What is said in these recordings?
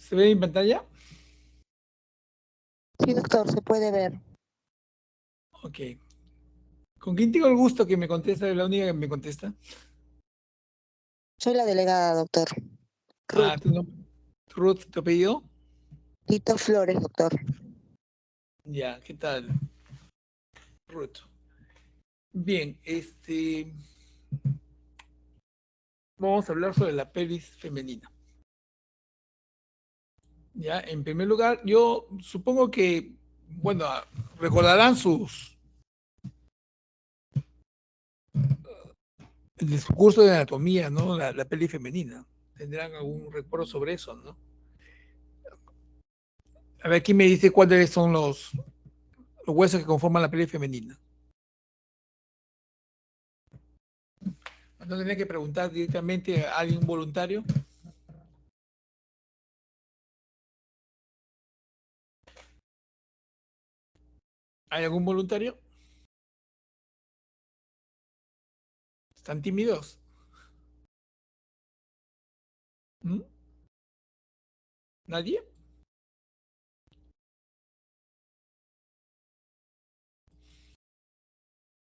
¿Se ve en pantalla? Sí, doctor, se puede ver. Ok. ¿Con quién tengo el gusto que me contesta? Es la única que me contesta. Soy la delegada, doctor. Ah, Ruth. tu nombre. Ruth, ¿tu apellido? Tito Flores, doctor. Ya, ¿qué tal? Ruth. Bien, vamos a hablar sobre la pelvis femenina. Ya, en primer lugar, yo supongo que, bueno, recordarán de su curso de anatomía, ¿no? La pelvis femenina. Tendrán algún recuerdo sobre eso, ¿no? A ver, ¿quién me dice cuáles son los huesos que conforman la pelvis femenina? ¿No tenía que preguntar directamente a alguien voluntario? ¿Hay algún voluntario? ¿Están tímidos? ¿Mm? ¿Nadie?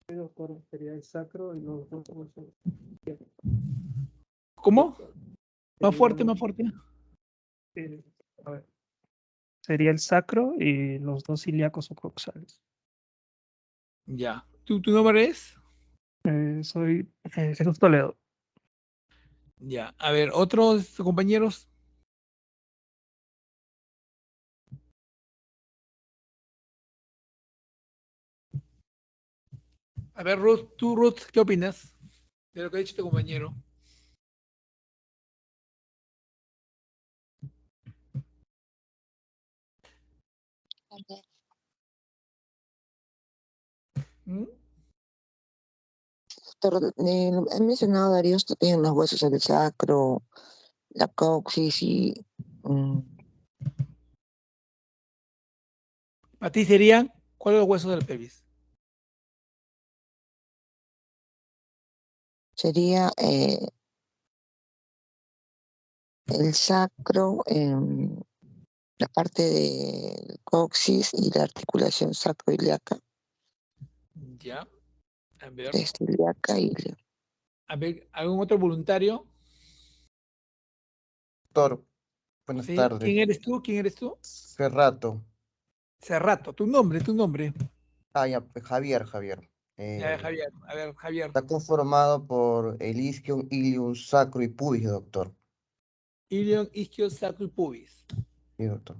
Doctor, sería el sacro y los dos huesos. ¿Cómo? Más fuerte, Serían, más fuerte. eh, a ver, sería el sacro y los dos ilíacos o coxales. Ya. ¿Tu nombre es? Soy Jesús Toledo. Ya. A ver, ¿otros compañeros? A ver, Ruth, tú, Ruth, ¿qué opinas de lo que ha dicho tu compañero? ¿Mm? Doctor, he mencionado varios que tienen los huesos del sacro, la coxis y mm, ¿A ti serían cuáles los huesos del pelvis? sería el sacro, la parte del coxis y la articulación sacroiliaca, Ya. A ver, cresta ilíaca y ¿algún otro voluntario? Doctor, buenas ¿Sí? ¿Quién tardes. eres tú? ¿Quién eres tú? Cerrato. Cerrato. Tu nombre, tu nombre. Ah, ya, pues, Javier. Ya, Javier. A ver, Javier. Está conformado por el isquion, ilium, sacro y pubis, doctor. Ilion, isquio, sacro y pubis. Sí, doctor.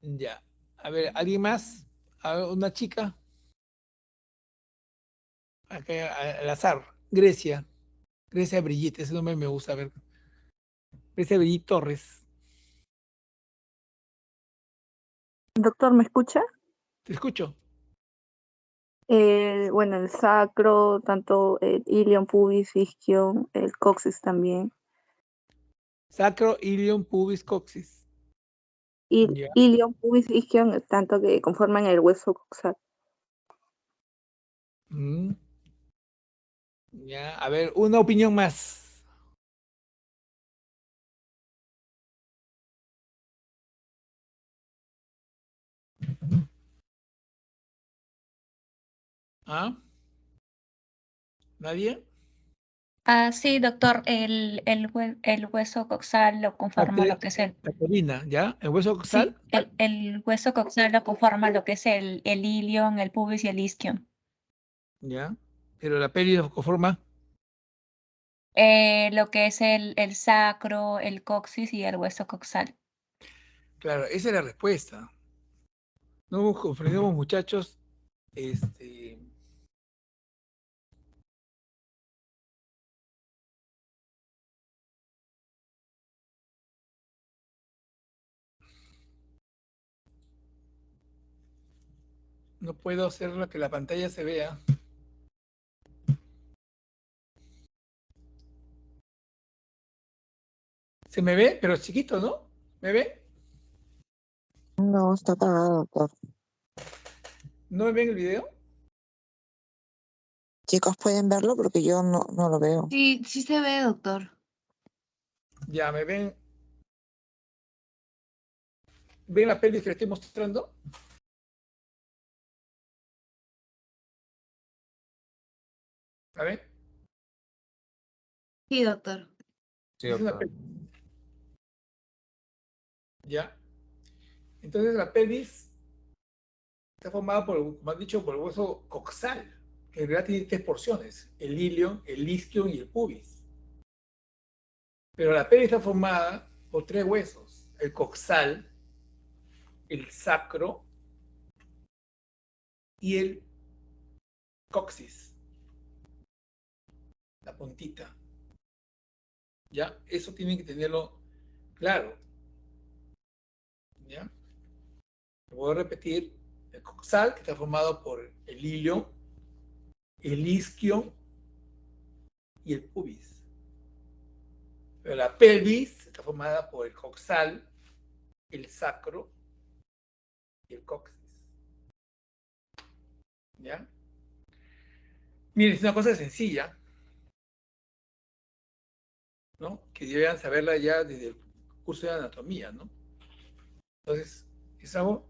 Ya. A ver, ¿alguien más? A ver, una chica. Acá, al azar. Grecia. Grecia Brigitte, ese nombre me gusta. A ver. Grecia Brigitte Torres. Doctor, ¿me escucha? Te escucho. Bueno, el sacro, tanto el ilion, pubis, isquion, el coxis también. Sacro, ilion, pubis, coxis. Ya. Ilion, pubis, isquion, tanto que conforman el hueso coxal. Mm, ya. A ver, una opinión más. ¿Ah? ¿Nadie? Sí, doctor, el hueso coxal lo conforma lo que es Caterina, ¿ya? ¿El hueso coxal? sí, el hueso coxal lo conforma lo que es el ilion, el pubis y el isquion. ¿Ya? Pero la pelvis lo conforma. Lo que es el sacro, el coxis y el hueso coxal. Claro, esa es la respuesta. No nos confundimos, muchachos. Este, no puedo hacer lo que la pantalla se vea. Se me ve, pero chiquito, ¿no? ¿Me ve? no, está apagado, doctor. ¿No me ven el video? Chicos, ¿pueden verlo? Porque yo no lo veo. Sí, sí se ve, doctor. Ya, me ven. ¿Ven la pelvis que les estoy mostrando? ¿La ven? Sí, doctor. Sí, Es una doctor. pelvis. ¿Ya? Entonces la pelvis está formada por, como han dicho, por el hueso coxal, que en realidad tiene 3 porciones: el ilion, el isquion y el pubis. Pero la pelvis está formada por 3 huesos: el coxal, el sacro y el coxis, la puntita. ¿Ya? Eso tienen que tenerlo claro. ¿Ya? Voy a repetir: el coxal, que está formado por el ilion, el isquion y el pubis. Pero la pelvis está formada por el coxal, el sacro y el coxis. ¿Ya? Miren, es una cosa sencilla, ¿no? Que deberían saberla ya desde el curso de anatomía, ¿no? Entonces, es algo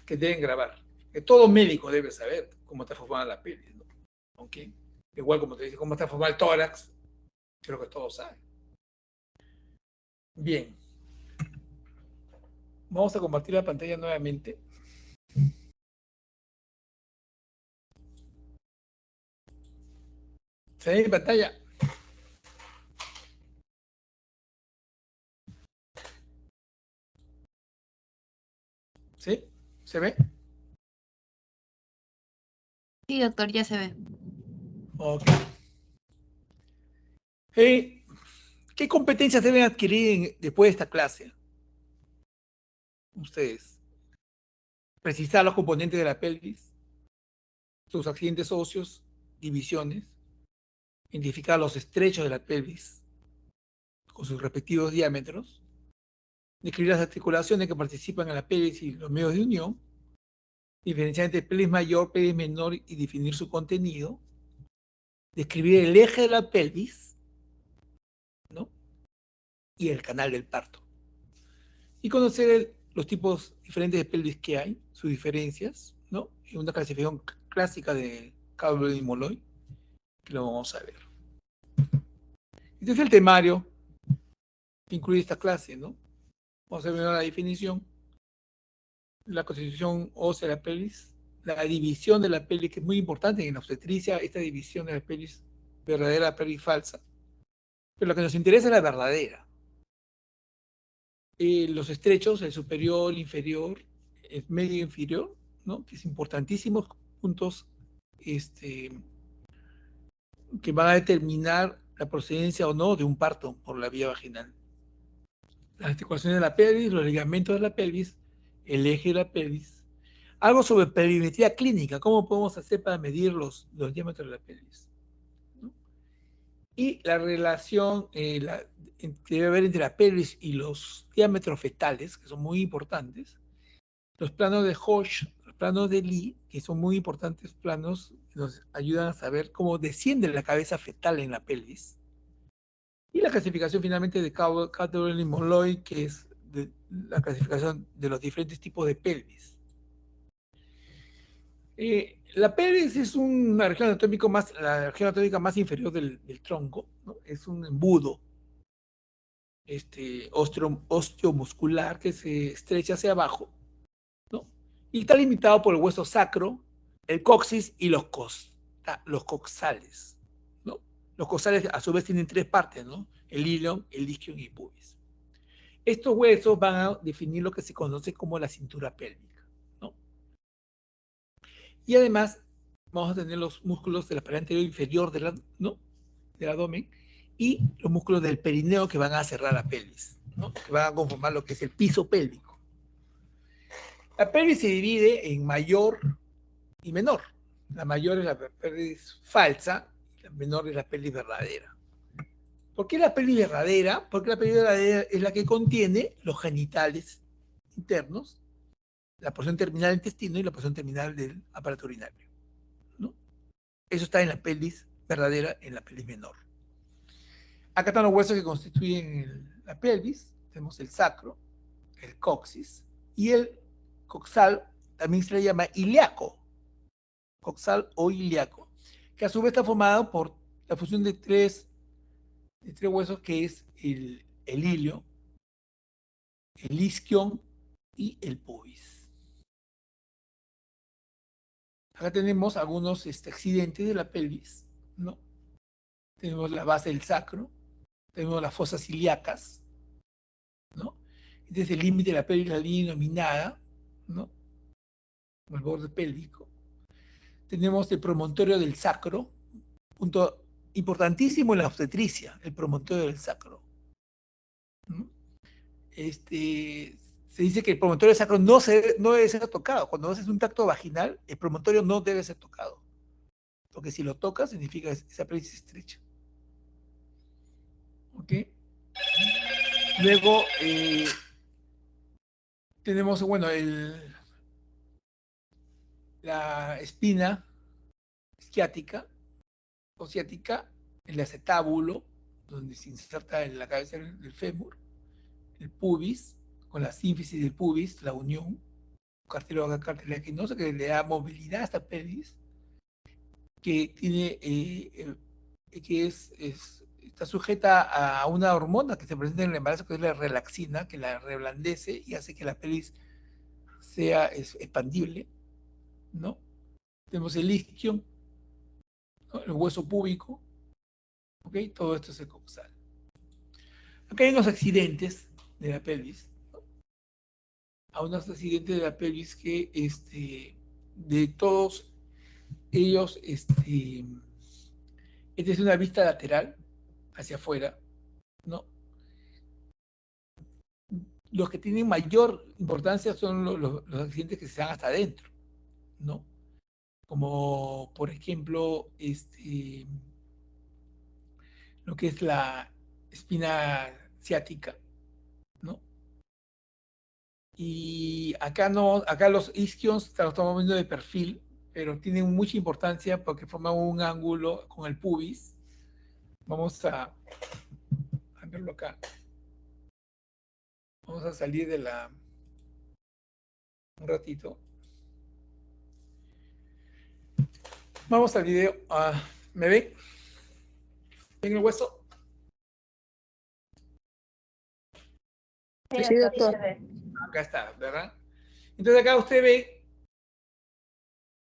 que deben grabar. Que todo médico debe saber cómo está formada la pelvis, ¿no? Aunque, igual como te dice, cómo está formado el tórax, creo que todos saben. Bien. Vamos a compartir la pantalla nuevamente. ¿Se ve en pantalla? ¿Sí? ¿Se ve? Sí, doctor, ya se ve. Ok. ¿Qué competencias deben adquirir después de esta clase? Ustedes. Precisar los componentes de la pelvis, sus accidentes óseos, divisiones, identificar los estrechos de la pelvis con sus respectivos diámetros, describir las articulaciones que participan en la pelvis y los medios de unión, diferenciar entre pelvis mayor, pelvis menor y definir su contenido, describir el eje de la pelvis, ¿no? Y el canal del parto. Y conocer los tipos diferentes de pelvis que hay, sus diferencias, ¿no? Y una clasificación clásica de Caldwell y Molloy, que lo vamos a ver. Este es el temario que incluye esta clase, ¿no? Vamos a ver la definición, la constitución ósea de la pelvis, la división de la pelvis, que es muy importante en la obstetricia, esta división de la pelvis verdadera, pelvis falsa. Pero lo que nos interesa es la verdadera. Los estrechos, el superior, el inferior, el medio e inferior, ¿no? Que es importantísimos puntos que van a determinar la procedencia o no de un parto por la vía vaginal. Las articulaciones de la pelvis, los ligamentos de la pelvis, el eje de la pelvis. Algo sobre pelvimetría clínica, cómo podemos hacer para medir los diámetros de la pelvis, ¿no? Y la relación que debe haber entre la pelvis y los diámetros fetales, que son muy importantes. Los planos de Hoche, los planos de Lee, que son muy importantes planos, nos ayudan a saber cómo desciende la cabeza fetal en la pelvis. Y la clasificación finalmente de Caldwell y Molloy, que es la clasificación de los diferentes tipos de pelvis. La pelvis es una región anatómica la región anatómica más inferior del tronco, ¿no? Es un embudo osteomuscular que se estrecha hacia abajo, ¿no? Y está limitado por el hueso sacro, el coxis y los coxales, ¿no? Los coxales a su vez tienen 3 partes, ¿no? El ilion, el isquion y el pubis. Estos huesos van a definir lo que se conoce como la cintura pélvica, ¿no? Y además vamos a tener los músculos de la pared anterior inferior ¿no? Del abdomen y los músculos del perineo que van a cerrar la pelvis, ¿no? Que van a conformar lo que es el piso pélvico. La pelvis se divide en mayor y menor. La mayor es la pelvis falsa y la menor es la pelvis verdadera. ¿Por qué la pelvis verdadera? Porque la pelvis verdadera es la que contiene los genitales internos, la porción terminal del intestino y la porción terminal del aparato urinario, ¿no? Eso está en la pelvis verdadera, en la pelvis menor. Acá están los huesos que constituyen la pelvis. Tenemos el sacro, el coxis, y el coxal también se le llama ilíaco, coxal o ilíaco, que a su vez está formado por la fusión de tres huesos, que es el ilio, el isquion y el pubis. Acá tenemos algunos accidentes de la pelvis, ¿no? Tenemos la base del sacro, tenemos las fosas ilíacas, ¿no? Este es el límite de la pelvis, la línea nominada, ¿no? El borde pélvico. Tenemos el promontorio del sacro, punto importantísimo en la obstetricia, el promontorio del sacro, ¿no? Se dice que el promontorio del sacro no debe ser tocado. Cuando haces un tacto vaginal, el promontorio no debe ser tocado, porque si lo tocas significa que esa pelvis estrecha. ¿Ok? Luego tenemos, bueno, la espina isquiática o ciática, el acetábulo, donde se inserta en la cabeza del fémur, el pubis, con la sínfisis del pubis, la unión cartilaginosa que le da movilidad a esta pelvis, que tiene, está sujeta a una hormona que se presenta en el embarazo, que es la relaxina, que la reblandece y hace que la pelvis sea expandible, ¿no? Tenemos el isquion, ¿no? El hueso púbico, ¿ok? Todo esto es el coxal. Acá hay unos accidentes de la pelvis, ¿no? Hay unos accidentes de la pelvis que, de todos ellos, esta es una vista lateral hacia afuera, ¿no? Los que tienen mayor importancia son los accidentes que se dan hasta adentro, ¿no? Como, por ejemplo, lo que es la espina ciática, ¿no? Y acá no, acá los isquions los estamos viendo de perfil, pero tienen mucha importancia porque forman un ángulo con el pubis. Vamos a verlo acá. Vamos a salir de un ratito. Vamos al video. ¿Me ven? ¿Ven el hueso? Sí, doctor. Acá está, ¿verdad? Entonces acá usted ve,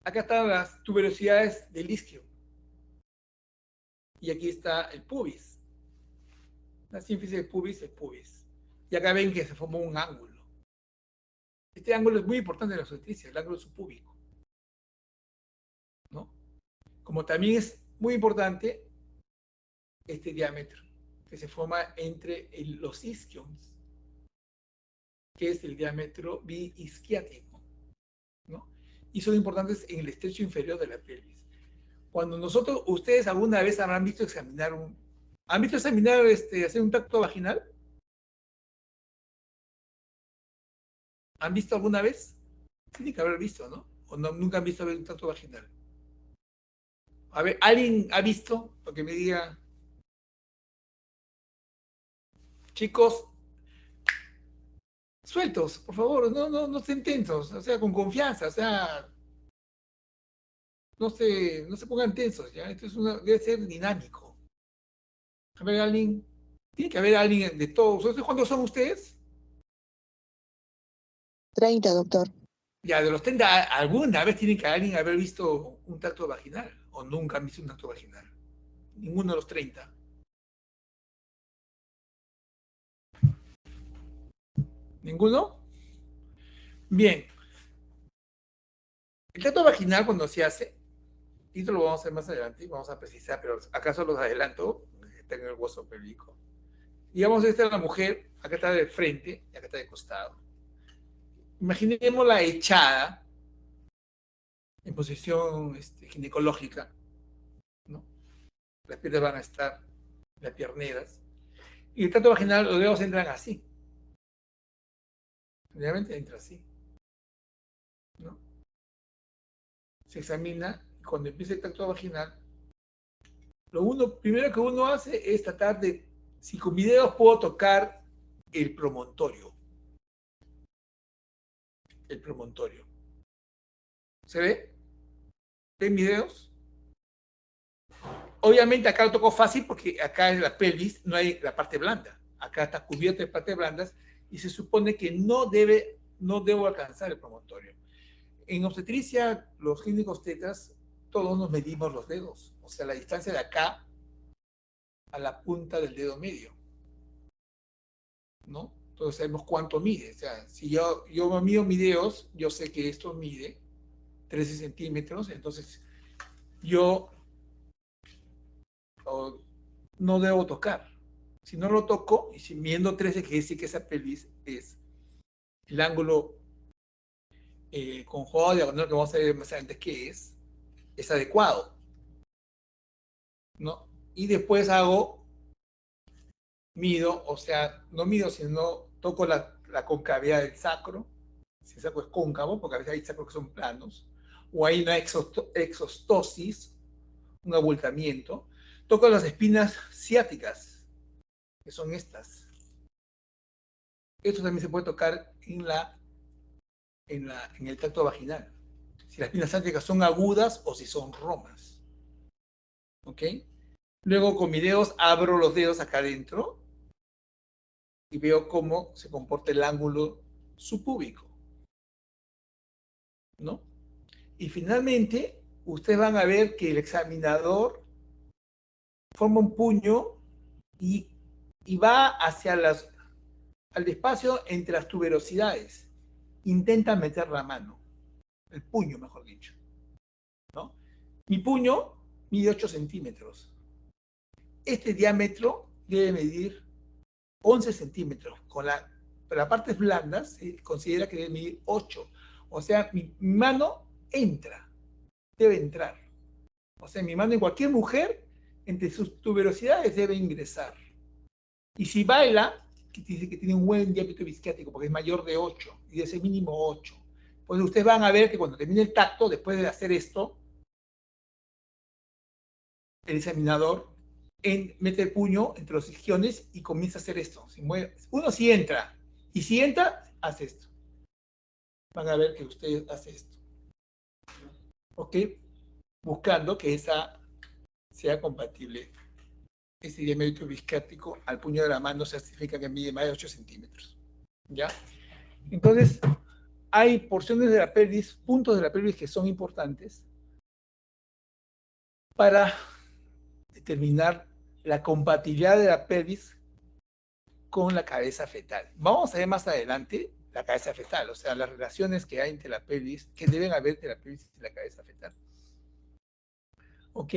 acá están las tuberosidades del isquio. Y aquí está el pubis. La sínfisis del pubis es pubis. Y acá ven que se formó un ángulo. Este ángulo es muy importante en la obstetricia, el ángulo subpúbico, ¿no? Como también es muy importante este diámetro que se forma entre los isquions, que es el diámetro biisquiático, ¿no? Y son importantes en el estrecho inferior de la pelvis. Cuando ustedes alguna vez habrán visto examinar hacer un tacto vaginal? ¿Han visto alguna vez? Tiene que haber visto, ¿no? O no, nunca han visto un tacto vaginal. A ver, ¿alguien ha visto? Porque me diga, chicos, sueltos, por favor, no estén tensos, o sea, con confianza, o sea, no se pongan tensos, ¿ya? Esto debe ser dinámico. A ver, alguien, tiene que haber alguien de todos. ¿Cuántos son ustedes? 30, doctor. Ya, de los 30, alguna vez tiene que alguien haber visto un tacto vaginal, o nunca han visto un tacto vaginal. Ninguno de los 30. ¿Ninguno? Bien. El tacto vaginal cuando se hace, y esto lo vamos a hacer más adelante, vamos a precisar, pero acaso los adelanto, tengo el hueso pélvico. Digamos, esta es la mujer, acá está de frente y acá está de costado. Imaginémosla echada en posición ginecológica, ¿no? Las piernas van a estar, las pierneras, y el tacto vaginal, los dedos entran así. Generalmente entra así, ¿no? Se examina, y cuando empieza el tacto vaginal, primero que uno hace es tratar de, si con mi dedo puedo tocar el promontorio, el promontorio. ¿Se ve? ¿Ven mis dedos? Obviamente acá lo tocó fácil porque acá en la pelvis no hay la parte blanda. Acá está cubierta de partes blandas y se supone que no debo alcanzar el promontorio. En obstetricia, los clínicos tetas, todos nos medimos los dedos. O sea, la distancia de acá a la punta del dedo medio, ¿no? Entonces sabemos cuánto mide. O sea, si yo mido mis dedos, yo sé que esto mide 13 centímetros, entonces yo no debo tocar. Si no lo toco, y si midiendo 13, quiere decir que esa pelvis es el ángulo conjugado diagonal, que vamos a ver más adelante qué es adecuado, ¿no? Y después mido, o sea, no mido, sino toco la concavidad del sacro, si el sacro es cóncavo, porque a veces hay sacros que son planos, o hay una exostosis, un abultamiento. Toco las espinas ciáticas, que son estas. Esto también se puede tocar en el tracto vaginal. Si las espinas ciáticas son agudas o si son romas. ¿Ok? Luego con mis dedos abro los dedos acá adentro y veo cómo se comporta el ángulo subpúbico, ¿no? Y finalmente, ustedes van a ver que el examinador forma un puño y va hacia al espacio entre las tuberosidades. Intenta meter la mano, el puño, mejor dicho, ¿no? Mi puño mide 8 centímetros. Este diámetro debe medir 11 centímetros. Con las partes blandas se considera que debe medir 8. O sea, mi mano debe entrar. O sea, mi mano en cualquier mujer, entre sus tuberosidades, debe ingresar. Y si baila, que dice que tiene un buen diámetro visquiático, porque es mayor de 8, y debe ser mínimo 8. Pues ustedes van a ver que cuando termine el tacto, después de hacer esto, el examinador mete el puño entre los isquiones y comienza a hacer esto. Uno sí entra, y si entra, hace esto. Van a ver que usted hace esto. ¿Ok? Buscando que esa sea compatible. Ese diámetro visquiático al puño de la mano certifica que mide más de 8 centímetros. ¿Ya? Entonces, hay porciones de la pelvis, puntos de la pelvis que son importantes para determinar la compatibilidad de la pelvis con la cabeza fetal. Vamos a ver más adelante la cabeza fetal, o sea, las relaciones que hay entre la pelvis, que deben haber entre la pelvis y la cabeza fetal. ¿Ok?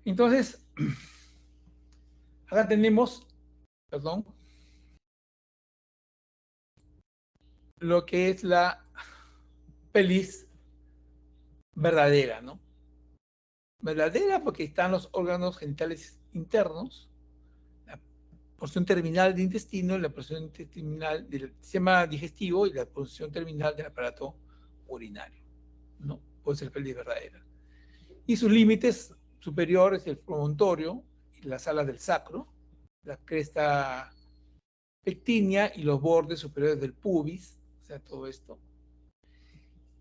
Entonces, acá tenemos, perdón, lo que es la pelvis verdadera, ¿no? Verdadera porque están los órganos genitales internos, la porción terminal del intestino, la porción terminal del sistema digestivo y la porción terminal del aparato urinario, ¿no? Puede ser pelvis verdadera. Y sus límites superiores, el promontorio y las alas del sacro, la cresta pectínea y los bordes superiores del pubis, o sea, todo esto.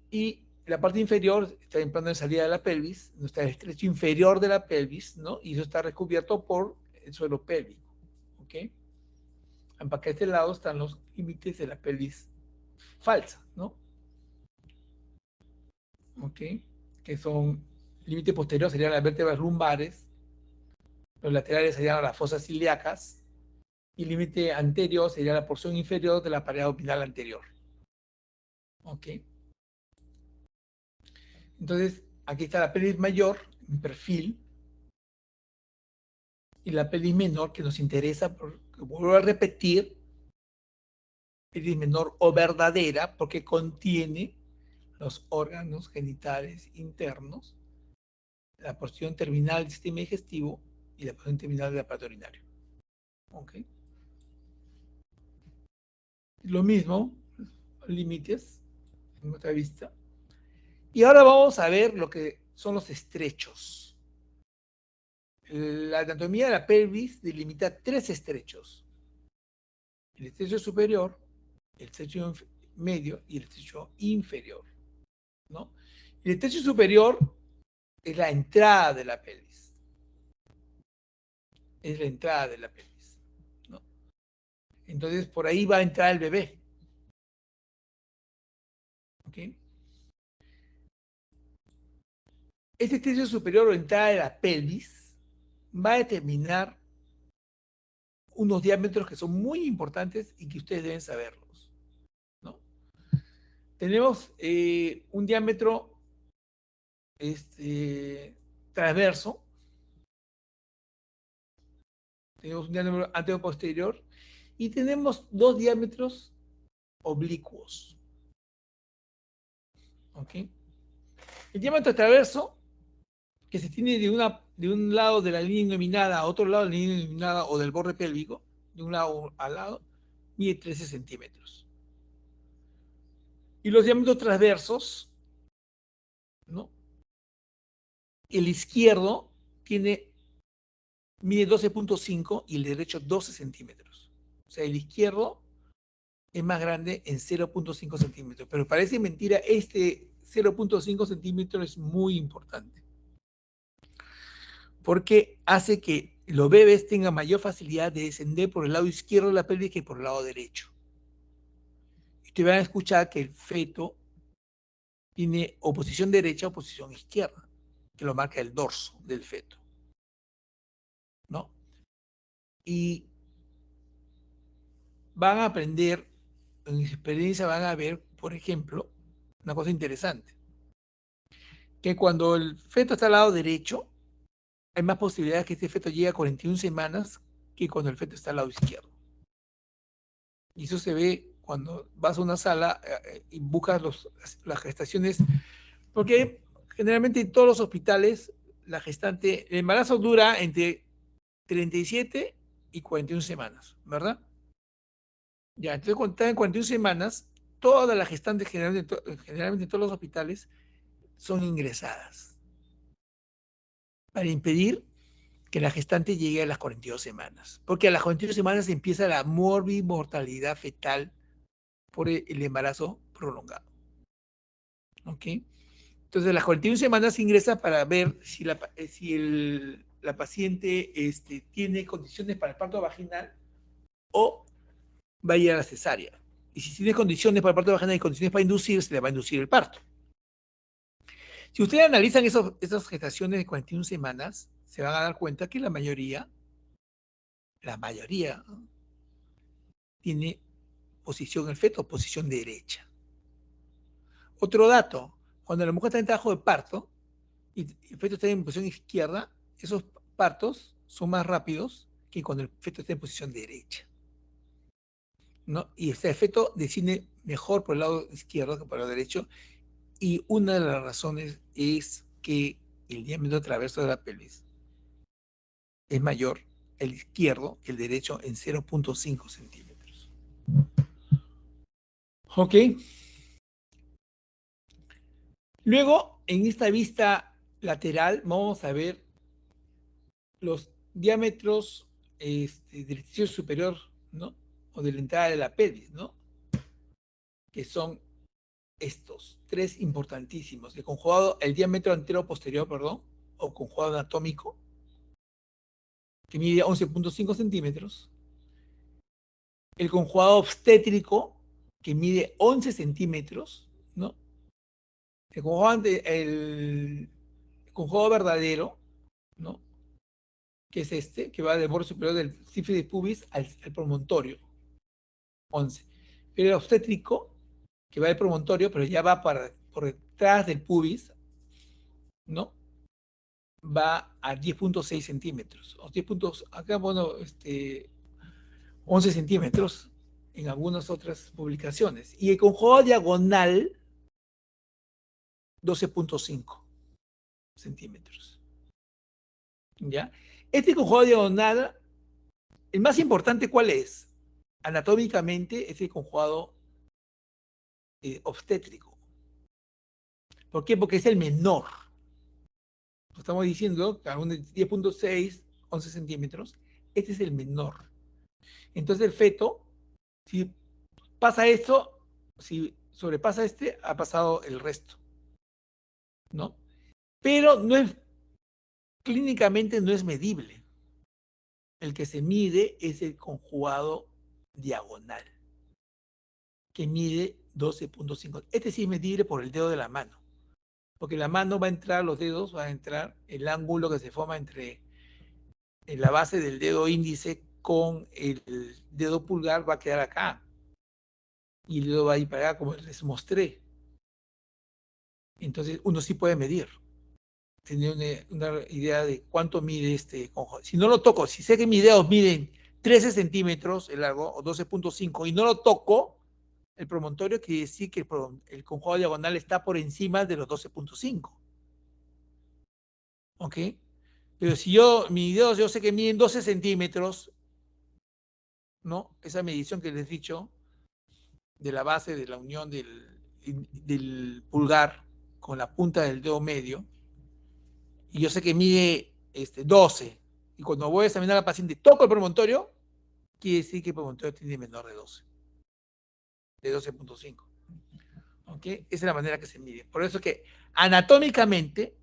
Y la parte inferior está en plano de salida de la pelvis, no está el estrecho inferior de la pelvis, ¿no? Y eso está recubierto por el suelo pélvico, ¿ok? Para este lado están los límites de la pelvis falsa, ¿no? ¿Ok? Que son, límite posterior serían las vértebras lumbares, los laterales serían las fosas ilíacas, y límite anterior sería la porción inferior de la pared abdominal anterior. ¿Ok? Entonces, aquí está la pelvis mayor, en perfil, y la pelvis menor, que nos interesa, porque vuelvo a repetir, pelvis menor o verdadera, porque contiene los órganos genitales internos, la porción terminal del sistema digestivo y la porción terminal del aparato urinario. ¿Ok? Lo mismo, límites, en nuestra vista. Y ahora vamos a ver lo que son los estrechos. La anatomía de la pelvis delimita 3 estrechos. El estrecho superior, el estrecho medio y el estrecho inferior, ¿no? El estrecho superior es la entrada de la pelvis. Es la entrada de la pelvis, ¿no? Entonces, por ahí va a entrar el bebé. ¿Ok? Este estrecho superior o entrada de la pelvis va a determinar unos diámetros que son muy importantes y que ustedes deben saberlos, ¿no? Tenemos un diámetro transverso, tenemos un diámetro anterior-posterior y tenemos dos diámetros oblicuos. ¿Ok? El diámetro transverso, que se tiene de un lado de la línea nominada a otro lado de la línea nominada o del borde pélvico, de un lado al lado, mide 13 centímetros. Y los diámetros transversos, ¿no? El izquierdo mide 12.5 y el derecho 12 centímetros. O sea, el izquierdo es más grande en 0.5 centímetros. Pero parece mentira, este 0.5 centímetros es muy importante. Porque hace que los bebés tengan mayor facilidad de descender por el lado izquierdo de la pelvis que por el lado derecho. Y ustedes van a escuchar que el feto tiene o posición derecha o posición izquierda, que lo marca el dorso del feto, ¿no? Y van a aprender, en su experiencia van a ver, por ejemplo, una cosa interesante, que cuando el feto está al lado derecho, hay más posibilidades que este feto llegue a 41 semanas que cuando el feto está al lado izquierdo. Y eso se ve cuando vas a una sala y buscas las gestaciones, porque generalmente en todos los hospitales el embarazo dura entre 37 y 41 semanas, ¿verdad? Ya, entonces cuando están en 41 semanas, todas las gestantes generalmente en todos los hospitales son ingresadas para impedir que la gestante llegue a las 42 semanas. Porque a las 42 semanas empieza la morbimortalidad fetal por el embarazo prolongado. ¿Ok? Entonces, a las 41 semanas ingresa para ver si la paciente tiene condiciones para el parto vaginal o va a ir a la cesárea. Y si tiene condiciones para el parto vaginal y condiciones para inducir, se le va a inducir el parto. Si ustedes analizan esas gestaciones de 41 semanas, se van a dar cuenta que la mayoría tiene posición, el feto, posición derecha. Otro dato, cuando la mujer está en trabajo de parto y el feto está en posición izquierda, esos partos son más rápidos que cuando el feto está en posición derecha, ¿no? Y el feto desciende mejor por el lado izquierdo que por el lado derecho, y una de las razones es que el diámetro transverso de la pelvis es mayor el izquierdo que el derecho en 0.5 centímetros. ¿Ok? Luego, en esta vista lateral, vamos a ver los diámetros del estrecho superior, ¿no? O de la entrada de la pelvis, ¿no? Que son estos, tres importantísimos. El diámetro antero-posterior, perdón, o conjugado anatómico, que mide 11.5 centímetros. El conjugado obstétrico, que mide 11 centímetros, ¿no? El conjugado verdadero, ¿no? Que es que va del borde superior del sífilis pubis al promontorio, 11. Pero el obstétrico, que va del promontorio, pero ya va por detrás del pubis, ¿no? Va a 10.6 centímetros. O 10 puntos, acá, bueno, 11 centímetros en algunas otras publicaciones. Y el conjugado diagonal, 12.5 centímetros. ¿Ya? Este conjugado diagonal, el más importante, ¿cuál es? Anatómicamente es el conjugado obstétrico. ¿Por qué? Porque es el menor. Estamos diciendo que de 10.6, 11 centímetros, este es el menor. Entonces el feto, si pasa esto, Si sobrepasa este, ha pasado el resto, ¿no? Pero no es, clínicamente no es medible. El que se mide es el conjugado diagonal, que mide 12.5. Este sí es medible por el dedo de la mano, porque la mano va a entrar, los dedos, va a entrar el ángulo que se forma entre la base del dedo índice con el dedo pulgar va a quedar acá. Y el dedo va a ir para acá, como les mostré. Entonces, uno sí puede medir. Tener una idea de cuánto mide este conjunto. Si no lo toco, si sé que mis dedos miden 13 centímetros el largo, o 12.5, y no lo toco, el promontorio quiere decir que el conjugado diagonal está por encima de los 12.5. ¿Ok? Pero si mis dedos yo sé que miden 12 centímetros, ¿no? Esa medición que les he dicho, de la base de la unión del pulgar con la punta del dedo medio, y yo sé que mide 12, y cuando voy a examinar al paciente toco el promontorio, quiere decir que el promontorio tiene menor de 12, de 12.5. ¿Ok? Esa es la manera que se mide. Por eso es que anatómicamente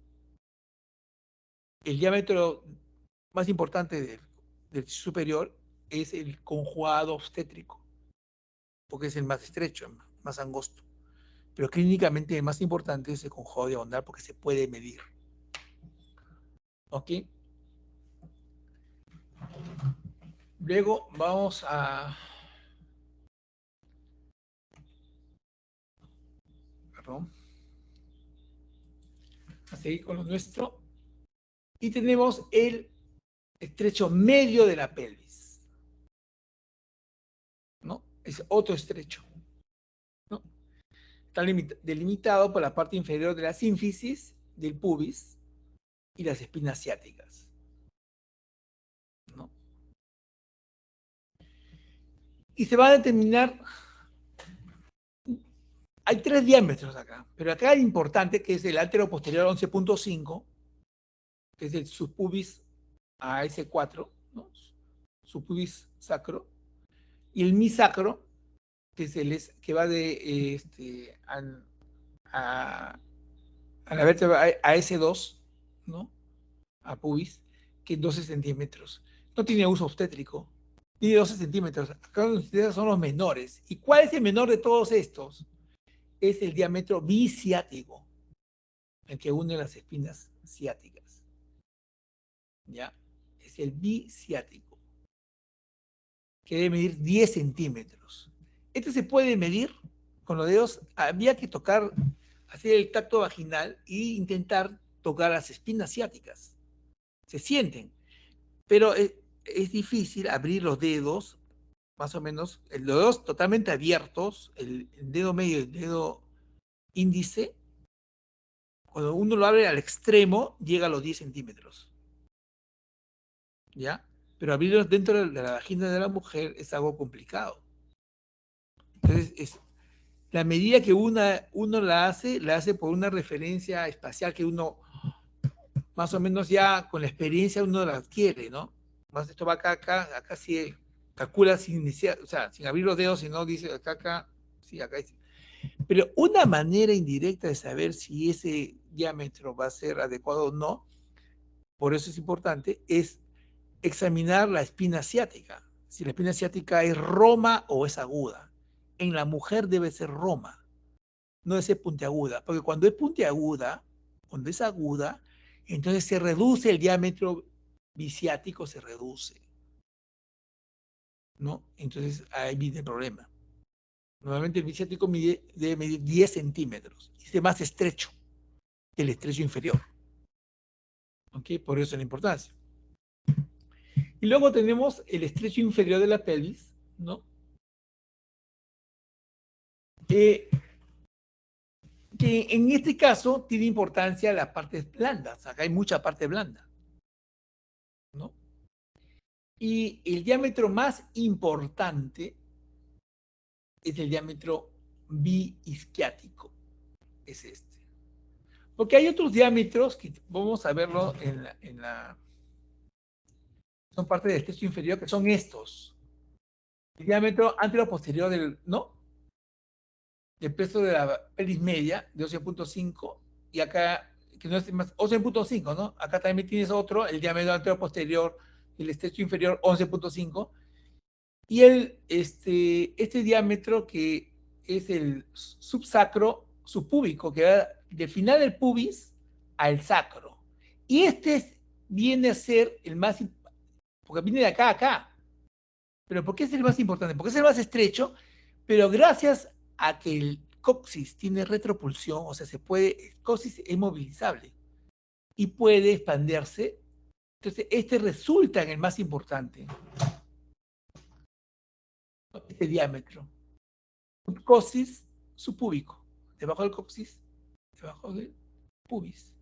el diámetro más importante del superior es el conjugado obstétrico, porque es el más estrecho, más angosto. Pero clínicamente el más importante es el conjugado diagonal porque se puede medir. ¿Ok? Luego vamos a... Perdón. A seguir con lo nuestro. Y tenemos el estrecho medio de la pelvis, ¿no? Es otro estrecho, ¿no? Está delimitado por la parte inferior de la sínfisis, del pubis y las espinas ciáticas, ¿no? Y se va a determinar, hay 3 diámetros acá, pero acá el importante, que es el altero posterior 11.5, que es el subpubis a S4, ¿no? Subpubis sacro, y el misacro, que es que va de a la vértebra a S2, ¿no? A pubis, que es 12 centímetros. No tiene uso obstétrico, tiene 12 centímetros. Acá ustedes son los menores. ¿Y cuál es el menor de todos estos? Es el diámetro biciático, el que une las espinas ciáticas. ¿Ya? Es el biciático, que debe medir 10 centímetros. Este se puede medir con los dedos. Había que tocar, hacer el tacto vaginal e intentar tocar las espinas ciáticas. Se sienten, pero es difícil abrir los dedos, más o menos, los dedos totalmente abiertos, el dedo medio y el dedo índice, cuando uno lo abre al extremo, llega a los 10 centímetros. ¿Ya? Pero abrirlos dentro de la vagina de la mujer es algo complicado. Entonces, la medida que uno la hace por una referencia espacial que uno, más o menos ya con la experiencia uno la adquiere, ¿no? Más esto va acá sí calcula sin iniciar, o sea, sin abrir los dedos, sino dice acá, sí, acá. Pero una manera indirecta de saber si ese diámetro va a ser adecuado o no, por eso es importante, es examinar la espina ciática. Si la espina ciática es roma o es aguda. En la mujer debe ser roma, no debe ser puntiaguda, porque cuando es puntiaguda, cuando es aguda, entonces se reduce el diámetro biciático, se reduce, ¿no? Entonces ahí viene el problema. Normalmente el biciático debe medir 10 centímetros, y es más estrecho que el estrecho inferior. ¿Ok? Por eso la importancia. Y luego tenemos el estrecho inferior de la pelvis, ¿no? Que en este caso tiene importancia las partes blandas. Acá hay mucha parte blanda, ¿no? Y el diámetro más importante es el diámetro biisquiático. Es este. Porque hay otros diámetros que vamos a verlo son parte del estrecho inferior, que son estos. El diámetro anteroposterior del, ¿no? del peso de la pelvis media, de 11.5, y acá, que no es más, 11.5, ¿no? Acá también tienes otro, el diámetro anterior posterior, el estrecho inferior, 11.5, y este diámetro que es el subsacro subpúbico, que va del final del pubis al sacro. Y viene a ser el más, porque viene de acá a acá. ¿Pero por qué es el más importante? Porque es el más estrecho, pero gracias a que el coxis tiene retropulsión, o sea, el coxis es movilizable y puede expandirse. Entonces, resulta en el más importante. Este diámetro. Un coxis subpúbico. Debajo del coxis, debajo del pubis.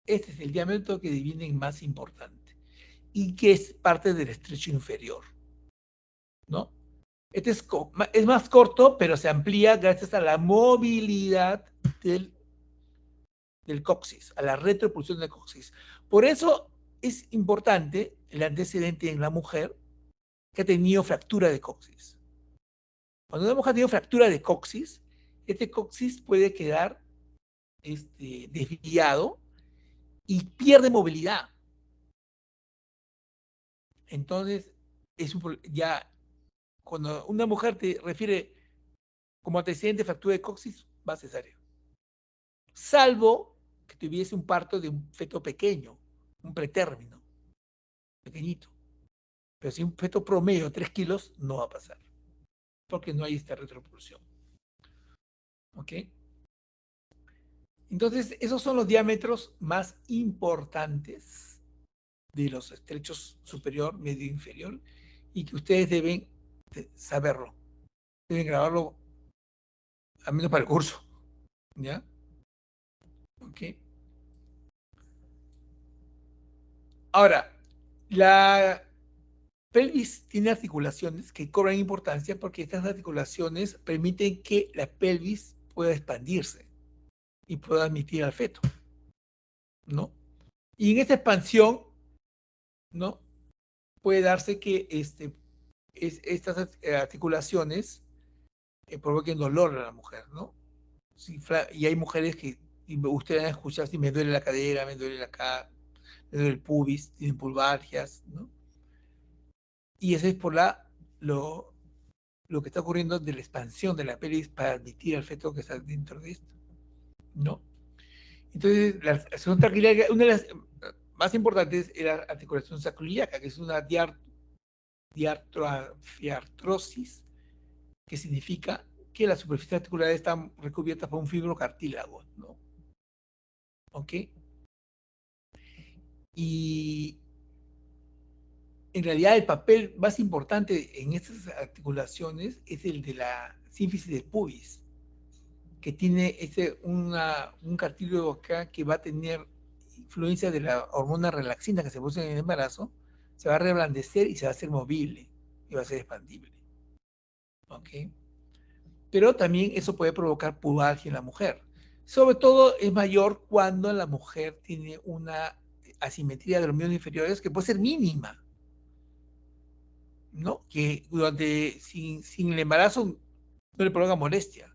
Este es el diámetro que divide en más importante y que es parte del estrecho inferior, ¿no? Este es más corto, pero se amplía gracias a la movilidad del coxis, a la retropulsión del coxis. Por eso es importante el antecedente en la mujer que ha tenido fractura de coxis. Cuando una mujer ha tenido fractura de coxis, este coxis puede quedar desviado y pierde movilidad. Entonces, ya cuando una mujer te refiere como antecedente fractura de coxis, va a cesárea. Salvo que tuviese un parto de un feto pequeño, un pretérmino, pequeñito. Pero si un feto promedio, 3 kilos, no va a pasar, porque no hay esta retropulsión. ¿Ok? Entonces, esos son los diámetros más importantes de los estrechos superior, medio e inferior, y que ustedes deben saberlo. Deben grabarlo, al menos para el curso. ¿Ya? ¿Ok? Ahora, la pelvis tiene articulaciones que cobran importancia porque estas articulaciones permiten que la pelvis pueda expandirse y pueda admitir al feto, ¿no? Y en esta expansión, ¿no? Puede darse que estas articulaciones provoquen dolor a la mujer, ¿no? Y hay mujeres que ustedes van a escuchar si me duele la cadera, me duele acá, me duele el pubis, tienen pulvargias, ¿no? Y eso es por lo que está ocurriendo de la expansión de la pelvis para admitir al feto que está dentro de esto, ¿no? Entonces, la articulación sacroiliaca, una de las más importantes es la articulación sacroiliaca, que es una diartrosis, que significa que la superficie articular está recubierta por un fibrocartílago, ¿no? ¿Ok? Y en realidad el papel más importante en estas articulaciones es el de la sínfisis del pubis, que tiene un cartílago acá que va a tener influencia de la hormona relaxina que se produce en el embarazo, se va a reblandecer y se va a hacer movible y va a ser expandible. ¿Ok? Pero también eso puede provocar pubalgia en la mujer. Sobre todo es mayor cuando la mujer tiene una asimetría de los miembros inferiores que puede ser mínima, ¿no? Que sin el embarazo no le provoca molestia.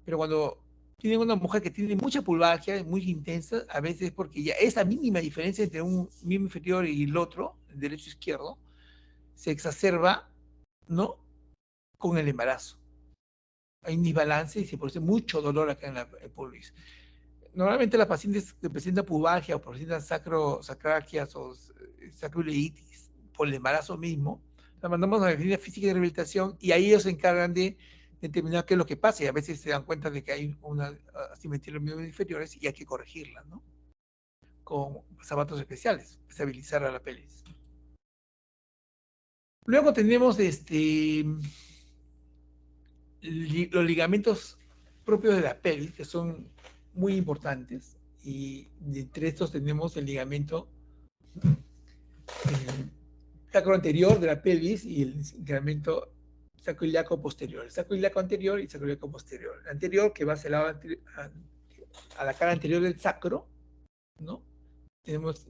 Pero cuando tienen una mujer que tiene mucha pubalgia, muy intensa, a veces es porque ya esa mínima diferencia entre un miembro inferior y el otro, el derecho e izquierdo, se exacerba, ¿no? Con el embarazo. Hay un desbalance y se produce mucho dolor acá en la pelvis. Normalmente las pacientes que presentan pubalgia o presentan sacralgias o sacroileitis por el embarazo mismo, las mandamos a la clínica física de rehabilitación y ahí ellos se encargan de determinar qué es lo que pasa y a veces se dan cuenta de que hay una asimetría en los miembros inferiores y hay que corregirla, ¿no? Con zapatos especiales, estabilizar a la pelvis. Luego tenemos los ligamentos propios de la pelvis, que son muy importantes, y entre estos tenemos el ligamento sacro anterior de la pelvis y el ligamento sacroiliaco posterior. El sacroiliaco anterior y el sacroiliaco posterior. El anterior, que va hacia el lado a la cara anterior del sacro, ¿no?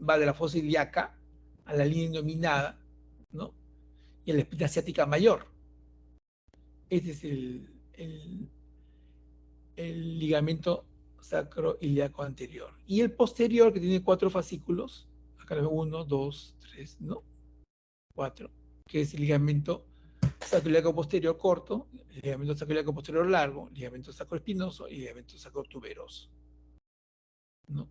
Va de la fosa ilíaca a la línea innominada, ¿no? Y a la espina ciática mayor. Este es el ligamento sacroiliaco anterior. Y el posterior, que tiene 4 fascículos, acá lo veo 1, 2, 3, ¿no? 4, que es el ligamento sacroiliaco posterior corto, el ligamento sacroiliaco posterior largo, el ligamento sacroespinoso y el ligamento sacrotuberoso, ¿no?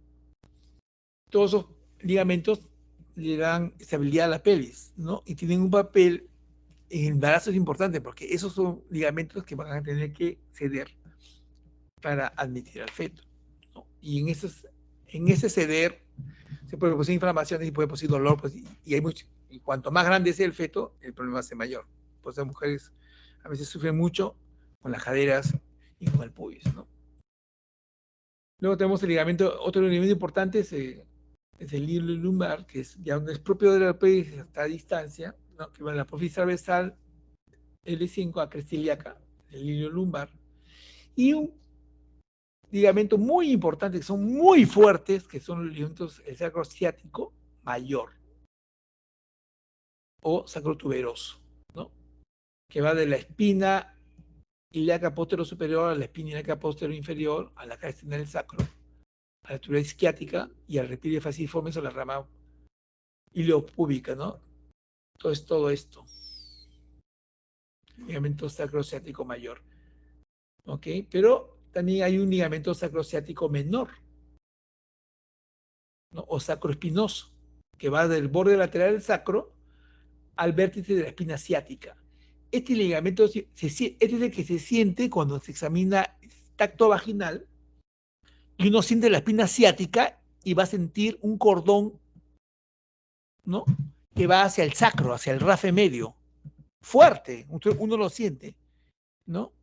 Todos esos ligamentos le dan estabilidad a la pelvis, ¿no? Y tienen un papel en el embarazo es importante porque esos son ligamentos que van a tener que ceder para admitir al feto, ¿no? Y en ese ceder se puede producir inflamaciones y puede producir dolor, pues, y hay mucho, y cuanto más grande sea el feto, el problema va a ser mayor. Pues las mujeres a veces sufren mucho con las caderas y con el pubis, ¿no? Luego tenemos el ligamento, otro ligamento importante es el hilo lumbar, que es ya donde es propio de la pelvis hasta a distancia, ¿no? Que va de la apófisis transversal L5 a cresta ilíaca, el hilo lumbar, y un ligamento muy importante, que son muy fuertes, que son los ligamentos, el sacro ciático mayor o sacrotuberoso, ¿no? Que va de la espina ilíaca posterior superior a la espina ilíaca posterior inferior, a la cara externa del sacro, a la altura isquiática y al repile fasciforme o la rama iliopúbica, ¿no? Entonces todo esto. Ligamento sacrociático mayor. ¿Ok? Pero también hay un ligamento sacrociático menor, ¿no? O sacroespinoso, que va del borde lateral del sacro al vértice de la espina ciática. Este ligamento este es el que se siente cuando se examina tacto vaginal y uno siente la espina ciática y va a sentir un cordón, ¿no? Que va hacia el sacro, hacia el rafe medio. Fuerte, uno lo siente, ¿no?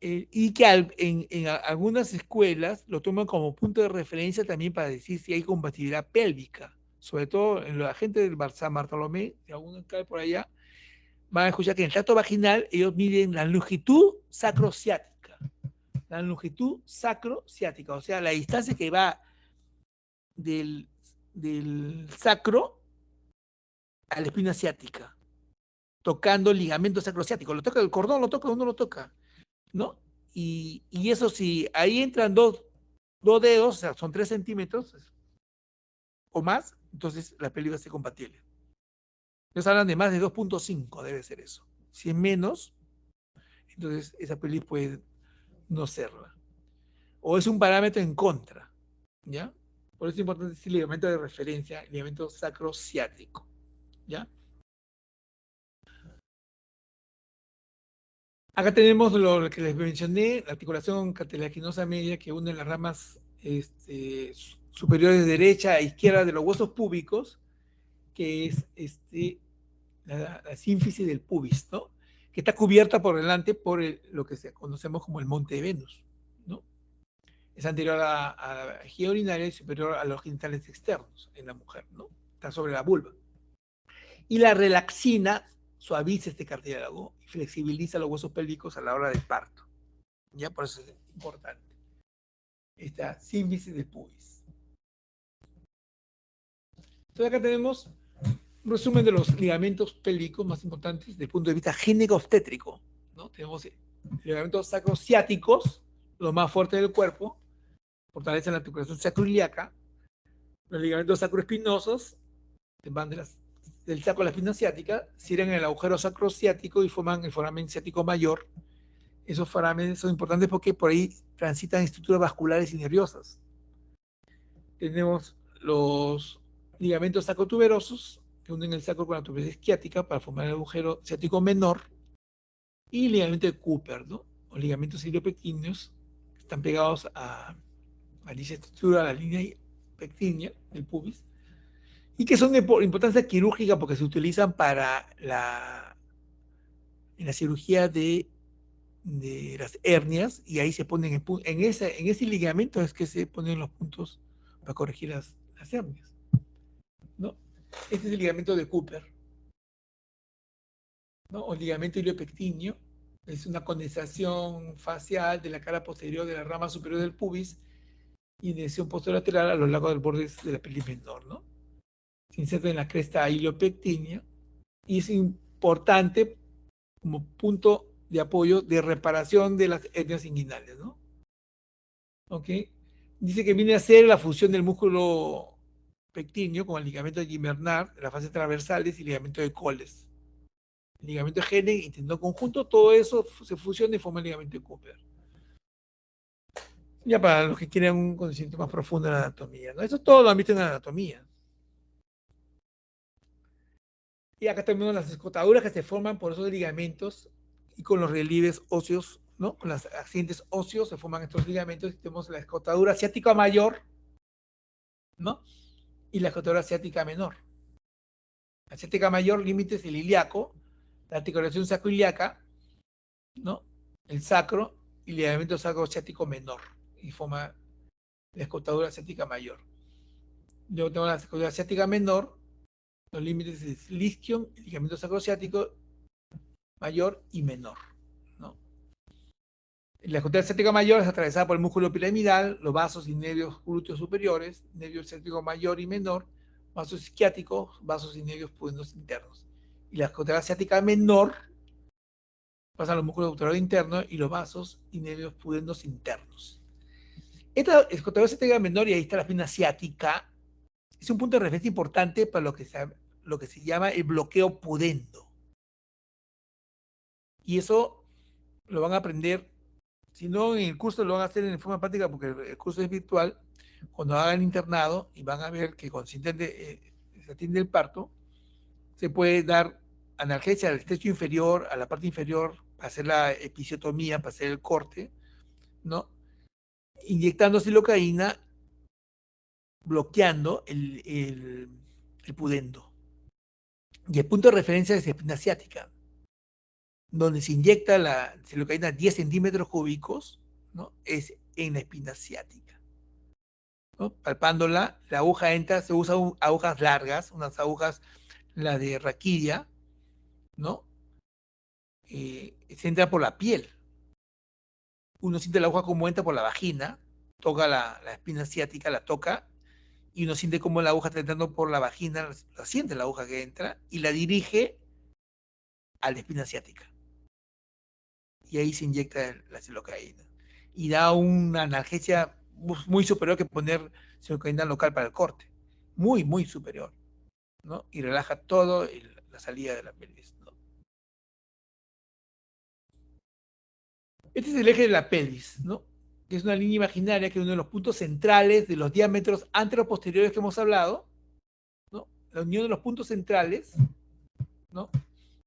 Y que en algunas escuelas lo toman como punto de referencia también para decir si hay compatibilidad pélvica. Sobre todo en la gente del San Bartolomé, si alguno cae por allá, van a escuchar que en el tracto vaginal ellos miden la longitud sacrociática. La longitud sacrociática, o sea, la distancia que va del sacro a la espina ciática, tocando el ligamento sacrociático. Lo toca el cordón, uno lo toca, ¿no? Y eso sí, ahí entran dos dedos, o sea, son 3 centímetros o más, entonces la pelvis va a ser compatible. Ellos hablan de más de 2.5, debe ser eso. Si es menos, entonces esa pelvis puede no serla. O es un parámetro en contra, ¿ya? Por eso es importante decir ligamento de referencia, ligamento sacrociático, ¿ya? Acá tenemos lo que les mencioné, la articulación cartilaginosa media que une las ramas superiores derecha e izquierda de los huesos púbicos, que es la sínfisis del pubis, ¿no? Que está cubierta por delante por lo que conocemos como el monte de Venus, ¿no? Es anterior a la vejiga urinaria y superior a los genitales externos en la mujer, ¿no? Está sobre la vulva. Y la relaxina suaviza este cartílago y flexibiliza los huesos pélvicos a la hora del parto. Ya por eso es importante. Esta sínfisis del pubis. Entonces acá tenemos un resumen de los ligamentos pélvicos más importantes desde el punto de vista gineco-obstétrico, ¿no? Tenemos ligamentos sacrociáticos, los más fuertes del cuerpo, fortalecen la articulación sacroiliaca. Los ligamentos sacroespinosos van del sacro a la espina ciática, cierran el agujero sacrociático y forman el foramen ciático mayor. Esos forámenes son importantes porque por ahí transitan estructuras vasculares y nerviosas. Tenemos los ligamentos sacrotuberosos, que unen el sacro con la tuberosidad isquiática para formar el agujero ciático menor, y el ligamento de Cooper, ¿no? O ligamentos iliopectíneos, que están pegados a dicha estructura, a la línea pectínea del pubis, y que son de importancia quirúrgica porque se utilizan para en la cirugía de las hernias, y ahí se ponen en ese ligamento es que se ponen los puntos para corregir las hernias, ¿no? Este es el ligamento de Cooper, ¿no? O ligamento iliopectíneo, es una condensación facial de la cara posterior de la rama superior del pubis y inervación posterolateral a lo largo del borde de la pelvis menor, ¿no? Se inserta en la cresta iliopectínea y es importante como punto de apoyo de reparación de las hernias inguinales, ¿no? ¿Ok? Dice que viene a ser la fusión del músculo pectíneo con el ligamento de Gimbernard, las fases transversales y ligamento de Coles. El ligamento de Hennig y tendón conjunto, todo eso se fusiona y forma el ligamento de Cooper. Ya para los que quieren un conocimiento más profundo de la anatomía, ¿no? Eso todo lo han visto en la anatomía. Y acá tenemos las escotaduras que se forman por esos ligamentos y con los relieves óseos, ¿no? Con los accidentes óseos se forman estos ligamentos y tenemos la escotadura ciática mayor, ¿no? Y la escotadura ciática menor. La ciática mayor, límite es el ilíaco, la articulación sacroiliaca, ¿no? El sacro y el ligamento sacro-ciático menor. Y forma la escotadura ciática mayor. Luego tengo la escotadura ciática menor, los límites es el isquion, el ligamento sacrociático mayor y menor, ¿no? La escotadura ciática mayor es atravesada por el músculo piramidal, los vasos y nervios glúteos superiores, nervio ciático mayor y menor, vasos isquiáticos, vasos y nervios pudendos internos. Y la escotadura ciática menor pasan los músculos obturadores internos y los vasos y nervios pudendos internos. Esta escotadura ciática menor, y ahí está la espina ciática, es un punto de referencia importante para lo que se llama el bloqueo pudendo. Y eso lo van a aprender, si no en el curso lo van a hacer en forma práctica porque el curso es virtual, cuando hagan el internado y van a ver que cuando se atiende el parto, se puede dar analgesia al estrecho inferior, a la parte inferior, para hacer la episiotomía, para hacer el corte, ¿no? Inyectando silocaína, bloqueando el pudendo. Y el punto de referencia es la espina ciática, donde se inyecta la silocaína 10 centímetros cúbicos, ¿no? Es en la espina ciática, ¿no? Palpándola, la aguja entra, se usa agujas largas, unas agujas, la de raquidia, ¿no? Se entra por la piel. Uno siente la aguja como entra por la vagina, toca la espina ciática, la toca, y uno siente como la aguja está entrando por la vagina, la siente la aguja que entra, y la dirige a la espina ciática. Y ahí se inyecta la silocaína. Y da una analgesia muy superior que poner silocaína local para el corte. Muy, muy superior, ¿no? Y relaja todo la salida de la pelvis, ¿no? Este es el eje de la pelvis, ¿no? Que es una línea imaginaria que es uno de los puntos centrales de los diámetros anteroposteriores que hemos hablado, ¿no? La unión de los puntos centrales, ¿no?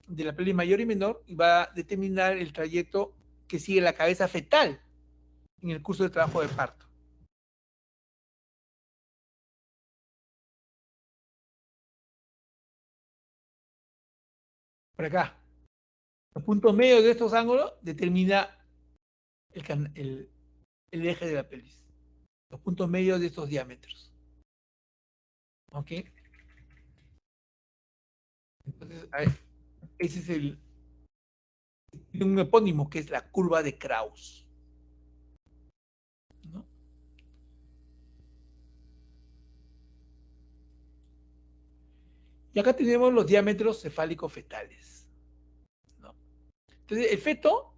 De la pelvis mayor y menor, y va a determinar el trayecto que sigue la cabeza fetal en el curso de trabajo de parto. Por acá. Los puntos medios de estos ángulos determina el eje de la pelvis. Los puntos medios de estos diámetros. ¿Ok? Entonces, a ver, ese es un epónimo que es la curva de Krauss, ¿no? Y acá tenemos los diámetros cefálico-fetales, ¿no? Entonces, el feto,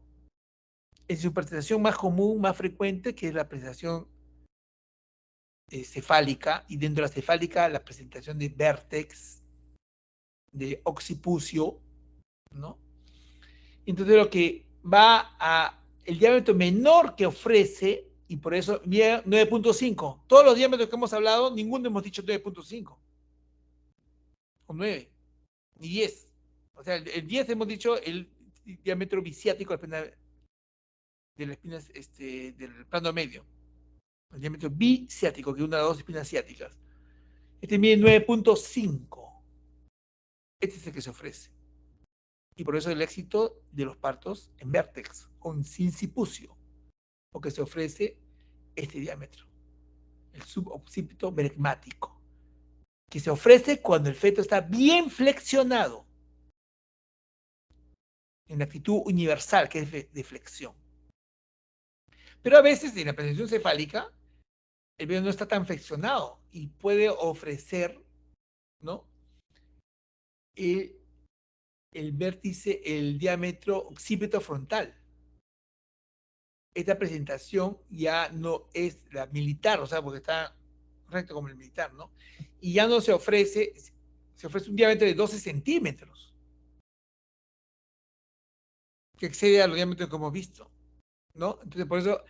en su presentación más común, más frecuente, que es la presentación cefálica, y dentro de la cefálica, la presentación de vértex, de occipucio, ¿no? Entonces, lo que va a el diámetro menor que ofrece, y por eso 9.5. Todos los diámetros que hemos hablado, ninguno hemos dicho 9.5. O 9, ni 10. O sea, el 10 hemos dicho el diámetro bisiático de la espina, del plano medio. El diámetro bisiático, que es una de las dos espinas ciáticas. Este mide 9.5. Este es el que se ofrece. Y por eso el éxito de los partos en vértex, con sincipucio, porque se ofrece este diámetro, el suboccipito bregmático, que se ofrece cuando el feto está bien flexionado, en la actitud universal, que es de flexión. Pero a veces en la presentación cefálica, el feto no está tan flexionado y puede ofrecer, ¿no? el vértice, el diámetro occipito frontal. Esta presentación ya no es la militar, o sea, porque está recto como el militar, ¿no? Y ya no se ofrece un diámetro de 12 centímetros, que excede a los diámetros que hemos visto, ¿no? Entonces, por eso,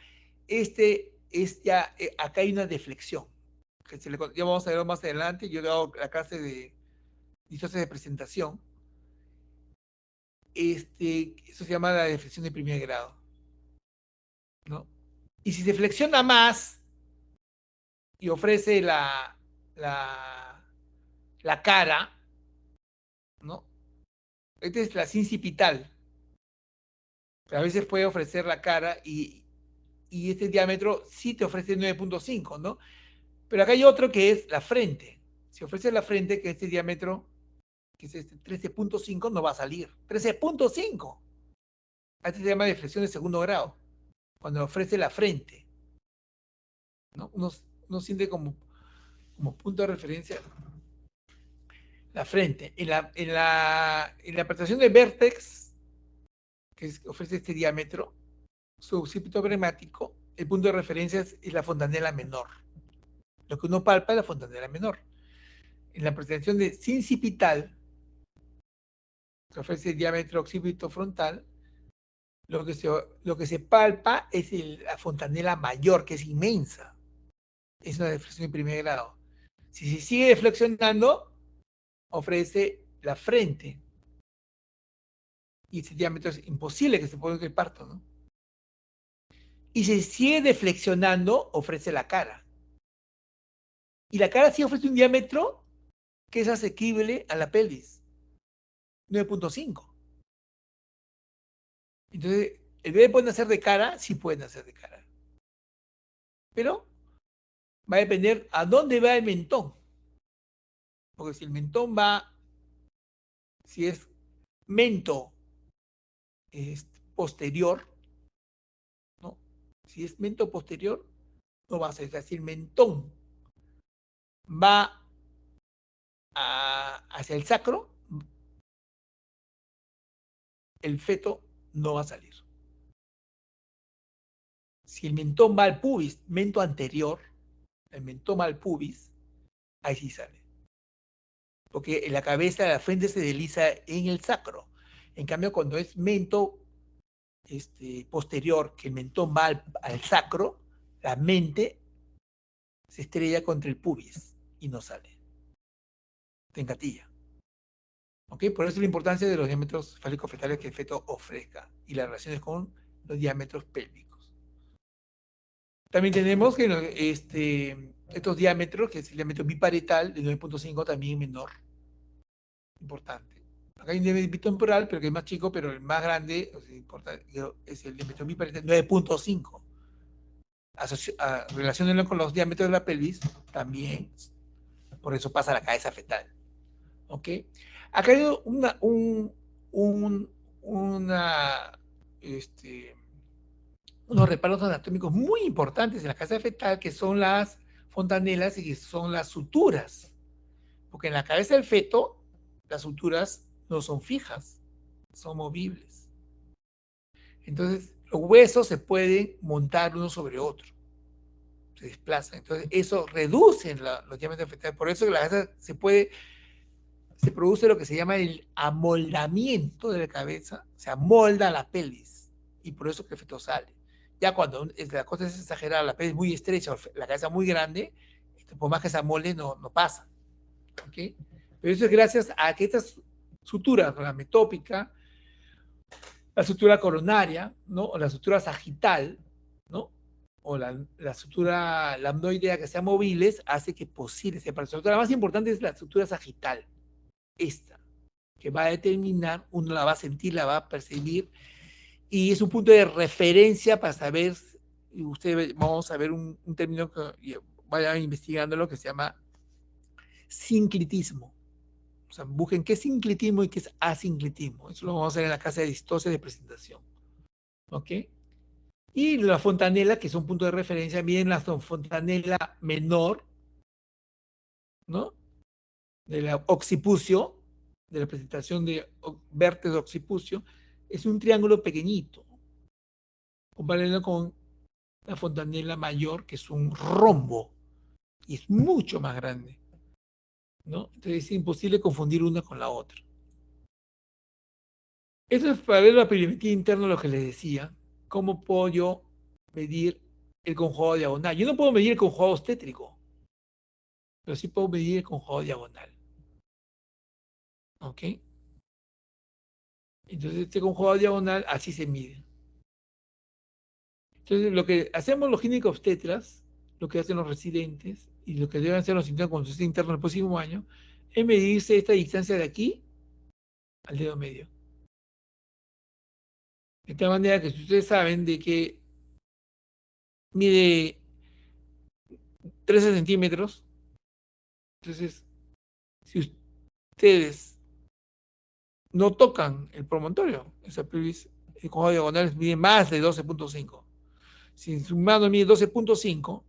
acá hay una deflexión, que ya vamos a ver más adelante. Yo he dado la clase de distancia de presentación. Eso se llama la deflexión de primer grado, ¿no? Y si se flexiona más y ofrece la cara, ¿no? Esta es la sincipital. Pero a veces puede ofrecer la cara y este diámetro sí te ofrece 9.5, ¿no? Pero acá hay otro que es la frente. Si ofrece la frente, que este diámetro, que es 13.5, no va a salir. 13.5. Este se llama deflexión de segundo grado, cuando ofrece la frente, ¿no? Uno siente como punto de referencia la frente. En la presentación de vértex, que ofrece este diámetro, su occipito pragmático, el punto de referencia es la fontanela menor. Lo que uno palpa es la fontanela menor. En la presentación de sincipital, que ofrece el diámetro occipito frontal, lo que se palpa es la fontanela mayor, que es inmensa. Es una deflexión de primer grado. Si se sigue deflexionando, ofrece la frente. Y ese diámetro es imposible que se ponga el parto, ¿no? Y si se sigue deflexionando, ofrece la cara. Y la cara sí ofrece un diámetro que es asequible a la pelvis, 9.5. Entonces, ¿el bebé puede nacer de cara? Sí puede nacer de cara. Pero va a depender a dónde va el mentón. Porque si el mentón va, si es mento posterior, ¿no? Si es mento posterior, no va a ser. Si el mentón va hacia el sacro, el feto no va a salir. Si el mentón va al pubis, mento anterior, el mentón va al pubis, ahí sí sale. Porque en la cabeza, la frente se desliza en el sacro. En cambio, cuando es mento posterior, que el mentón va al sacro, la mente se estrella contra el pubis y no sale. Te engatilla. ¿Ok? Por eso la importancia de los diámetros fálico-fetales que el feto ofrezca y las relaciones con los diámetros pélvicos. También tenemos que estos diámetros, que es el diámetro biparietal de 9.5, también menor. Importante. Acá hay un diámetro bitemporal, pero que es más chico, pero el más grande, es el diámetro biparietal 9.5. Relacionándolo con los diámetros de la pelvis, también, por eso pasa a la cabeza fetal. ¿Ok? Acá hay unos reparos anatómicos muy importantes en la cabeza fetal, que son las fontanelas y que son las suturas. Porque en la cabeza del feto, las suturas no son fijas, son movibles. Entonces, los huesos se pueden montar uno sobre otro. Se desplazan. Entonces, eso reduce los diámetros fetales. Por eso que la cabeza se produce lo que se llama el amoldamiento de la cabeza, se amolda la pelvis, y por eso que el feto sale. Ya cuando la cosa es exagerada, la pelvis muy estrecha, la cabeza muy grande, por más que se amolde, no pasa. ¿Okay? Pero eso es gracias a que estas suturas, la metópica, la sutura coronaria, ¿no? O la sutura sagital, ¿no? O la sutura lambdoidea, que sean móviles, hace que posible separación. La más importante es la sutura sagital, esta, que va a determinar, uno la va a sentir, la va a percibir, y es un punto de referencia para saber, y ustedes vamos a ver un término que vayan investigando, lo que se llama sinclitismo. O sea, busquen qué es sinclitismo y qué es asinclitismo. Eso lo vamos a hacer en la clase de distosia de presentación. ¿Ok? Y la fontanela, que es un punto de referencia, miren la fontanela menor, ¿no? De la occipucio, de la presentación de vértex occipucio es un triángulo pequeñito, comparado con la fontanela mayor, que es un rombo, y es mucho más grande, ¿no? Entonces es imposible confundir una con la otra. Eso es para ver la perimetría interna, lo que les decía. ¿Cómo puedo yo medir el conjugado diagonal? Yo no puedo medir el conjugado obstétrico, pero sí puedo medir el conjugado diagonal. ¿Ok? Entonces este conjugado diagonal así se mide. Entonces lo que hacemos los ginecobstetras, lo que hacen los residentes y lo que deben hacer los internos cuando estén internos el próximo año, es medirse esta distancia de aquí al dedo medio. De tal manera que si ustedes saben de que mide 13 centímetros, entonces si ustedes no tocan el promontorio, esa pelvis, el conjugado diagonal mide más de 12.5. Si su mano mide 12.5,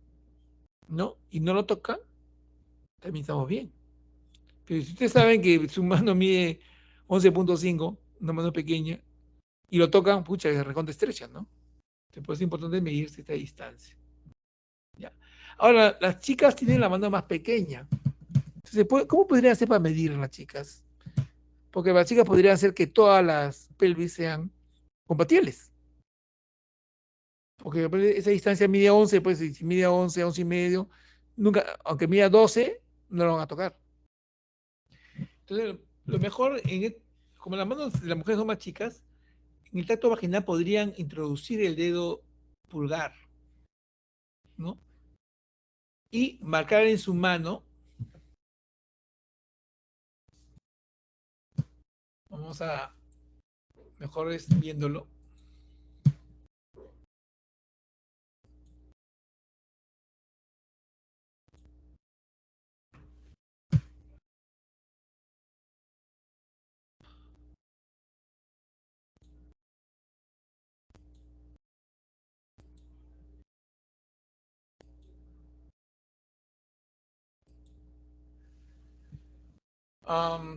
¿no? Y no lo tocan, también estamos bien. Pero si ustedes saben que su mano mide 11.5, una mano pequeña, y lo tocan, pucha, es recontra estrecha, ¿no? Entonces es importante medirse esta distancia. ¿Ya? Ahora, las chicas tienen la mano más pequeña. Entonces, ¿cómo podrían hacer para medir las chicas? Porque las chicas podrían hacer que todas las pelvis sean compatibles. Porque esa distancia mide 11, pues si mide 11, 11 y medio, nunca, aunque mida 12, no lo van a tocar. Entonces, lo mejor, como las manos de las mujeres son más chicas, en el tacto vaginal podrían introducir el dedo pulgar, ¿no? Y marcar en su mano. Vamos a, mejor es viéndolo.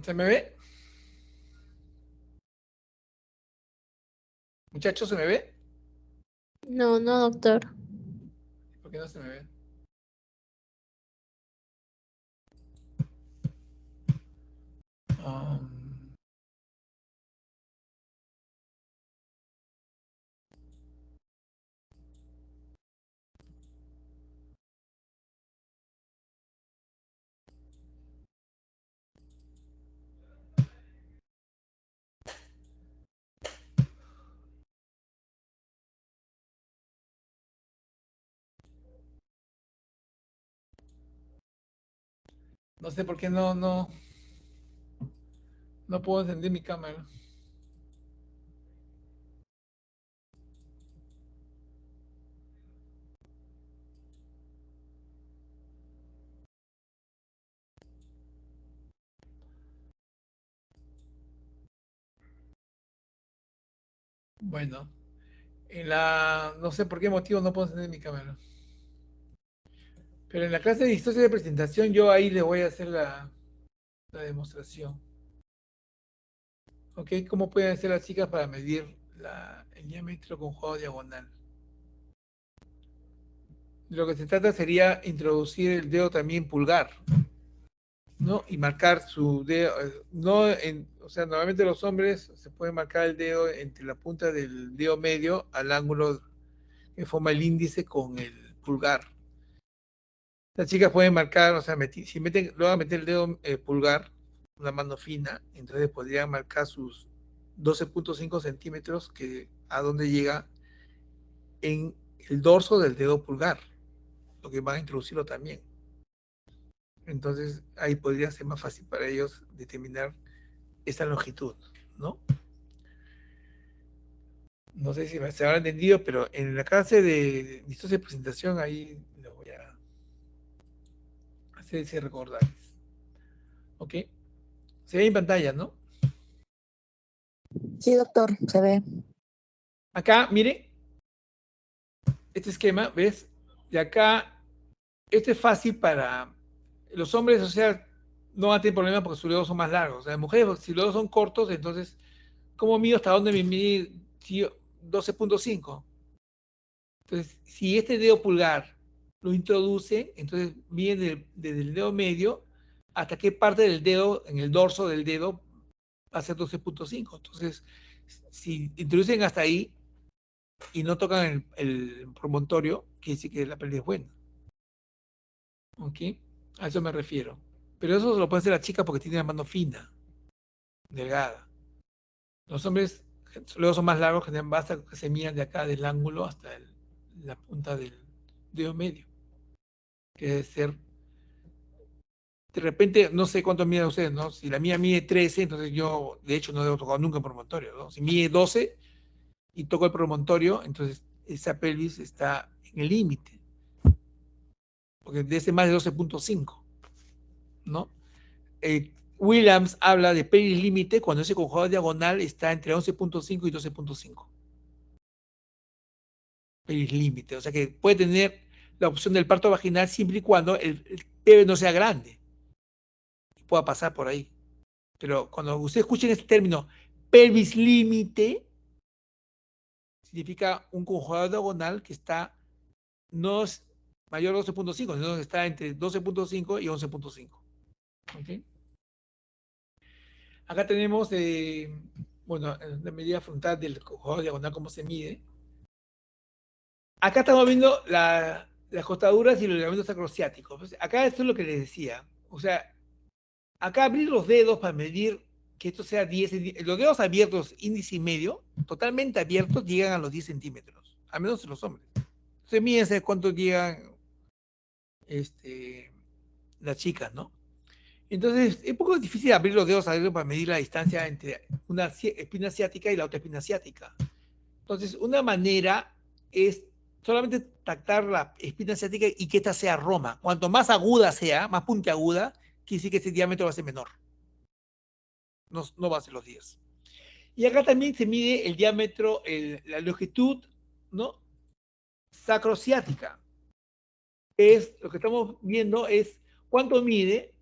¿Se me ve? Muchachos, ¿se me ve? No, no, doctor. ¿Por qué no se me ve? Um, no sé por qué no puedo encender mi cámara. Bueno, no sé por qué motivo no puedo encender mi cámara. Pero en la clase de distancia de presentación yo ahí les voy a hacer la demostración. ¿Ok? ¿Cómo pueden hacer las chicas para medir el diámetro conjugado diagonal? Lo que se trata sería introducir el dedo también pulgar, ¿no? Y marcar su dedo, o sea, normalmente los hombres se pueden marcar el dedo entre la punta del dedo medio al ángulo que forma el índice con el pulgar. Las chicas pueden marcar, o sea, si lo van a meter el dedo pulgar, una mano fina, entonces podrían marcar sus 12.5 centímetros que a donde llega en el dorso del dedo pulgar, lo que van a introducirlo también. Entonces ahí podría ser más fácil para ellos determinar esa longitud, ¿no? No sé si se habrá entendido, pero en la clase de distancia de presentación ahí lo voy a hacer ese recordarles. ¿Ok? Se ve en pantalla, ¿no? Sí, doctor, se ve. Acá, mire, este esquema, ¿ves? De acá, este es fácil para los hombres, o sea, no van a tener problemas porque sus dedos son más largos. O sea, mujeres, si los dedos son cortos, entonces, ¿cómo mido hasta dónde me mide 12.5? Entonces, si este dedo pulgar lo introduce, entonces miden desde el dedo medio hasta qué parte del dedo, en el dorso del dedo, va a ser 12.5. Entonces, si introducen hasta ahí y no tocan el promontorio, quiere decir que la pérdida es buena. ¿Ok? A eso me refiero. Pero eso lo puede hacer la chica porque tiene la mano fina, delgada. Los hombres luego son más largos, que basta que se midan de acá del ángulo hasta la punta del dedo medio. Que debe ser, de repente, no sé cuánto miden ustedes, ¿no? Si la mía mide 13, entonces yo, de hecho, no debo tocar nunca el promontorio, ¿no? Si mide 12 y toco el promontorio, entonces esa pelvis está en el límite. Porque debe ser más de 12.5, ¿no? Williams habla de pelvis límite cuando ese conjugado diagonal está entre 11.5 y 12.5. Pelvis límite, o sea que puede tener la opción del parto vaginal siempre y cuando el PV no sea grande y pueda pasar por ahí. Pero cuando ustedes escuchen este término, pelvis límite, significa un conjugado diagonal que está, no es mayor de 12.5, sino que está entre 12.5 y 11.5. ¿Okay? Acá tenemos, bueno, la medida frontal del conjugado diagonal, cómo se mide. Acá estamos viendo las costaduras y los ligamentos sacrociáticos. Pues acá esto es lo que les decía. O sea, acá abrir los dedos para medir que esto sea 10, los dedos abiertos, índice y medio, totalmente abiertos, llegan a los 10 centímetros, al menos en los hombres. Entonces, mídense cuánto llegan las chicas, ¿no? Entonces, es un poco difícil abrir los dedos abiertos para medir la distancia entre una espina ciática y la otra espina ciática. Entonces, una manera es solamente tactar la espina ciática y que esta sea Roma. Cuanto más aguda sea, más puntiaguda, quiere decir que ese diámetro va a ser menor. No va a ser los 10. Y acá también se mide el diámetro, la longitud, ¿no? Sacrociática. Lo que estamos viendo es cuánto mide,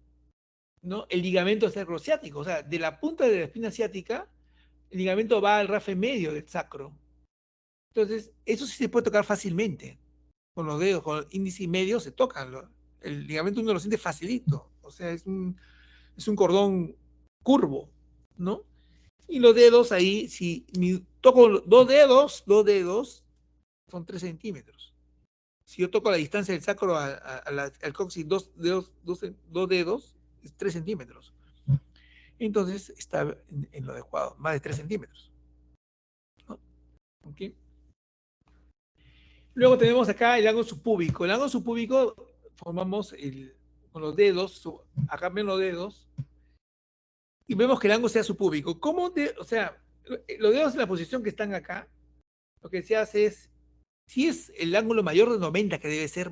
¿no? El ligamento sacrociático. O sea, de la punta de la espina ciática, el ligamento va al rafe medio del sacro. Entonces, eso sí se puede tocar fácilmente. Con los dedos, con el índice y medio se tocan. El ligamento uno lo siente facilito. O sea, es un cordón curvo, ¿no? Y los dedos ahí, si toco dos dedos, son 3 centímetros. Si yo toco la distancia del sacro al coxis, dos dedos, es 3 centímetros. Entonces está en lo adecuado, más de 3 centímetros. ¿No? ¿Okay? Luego tenemos acá el ángulo subpúbico. El ángulo subpúbico formamos con los dedos, acá ven los dedos, y vemos que el ángulo sea subpúbico. O sea, los dedos en la posición que están acá, lo que se hace es, si es el ángulo mayor de 90, que debe ser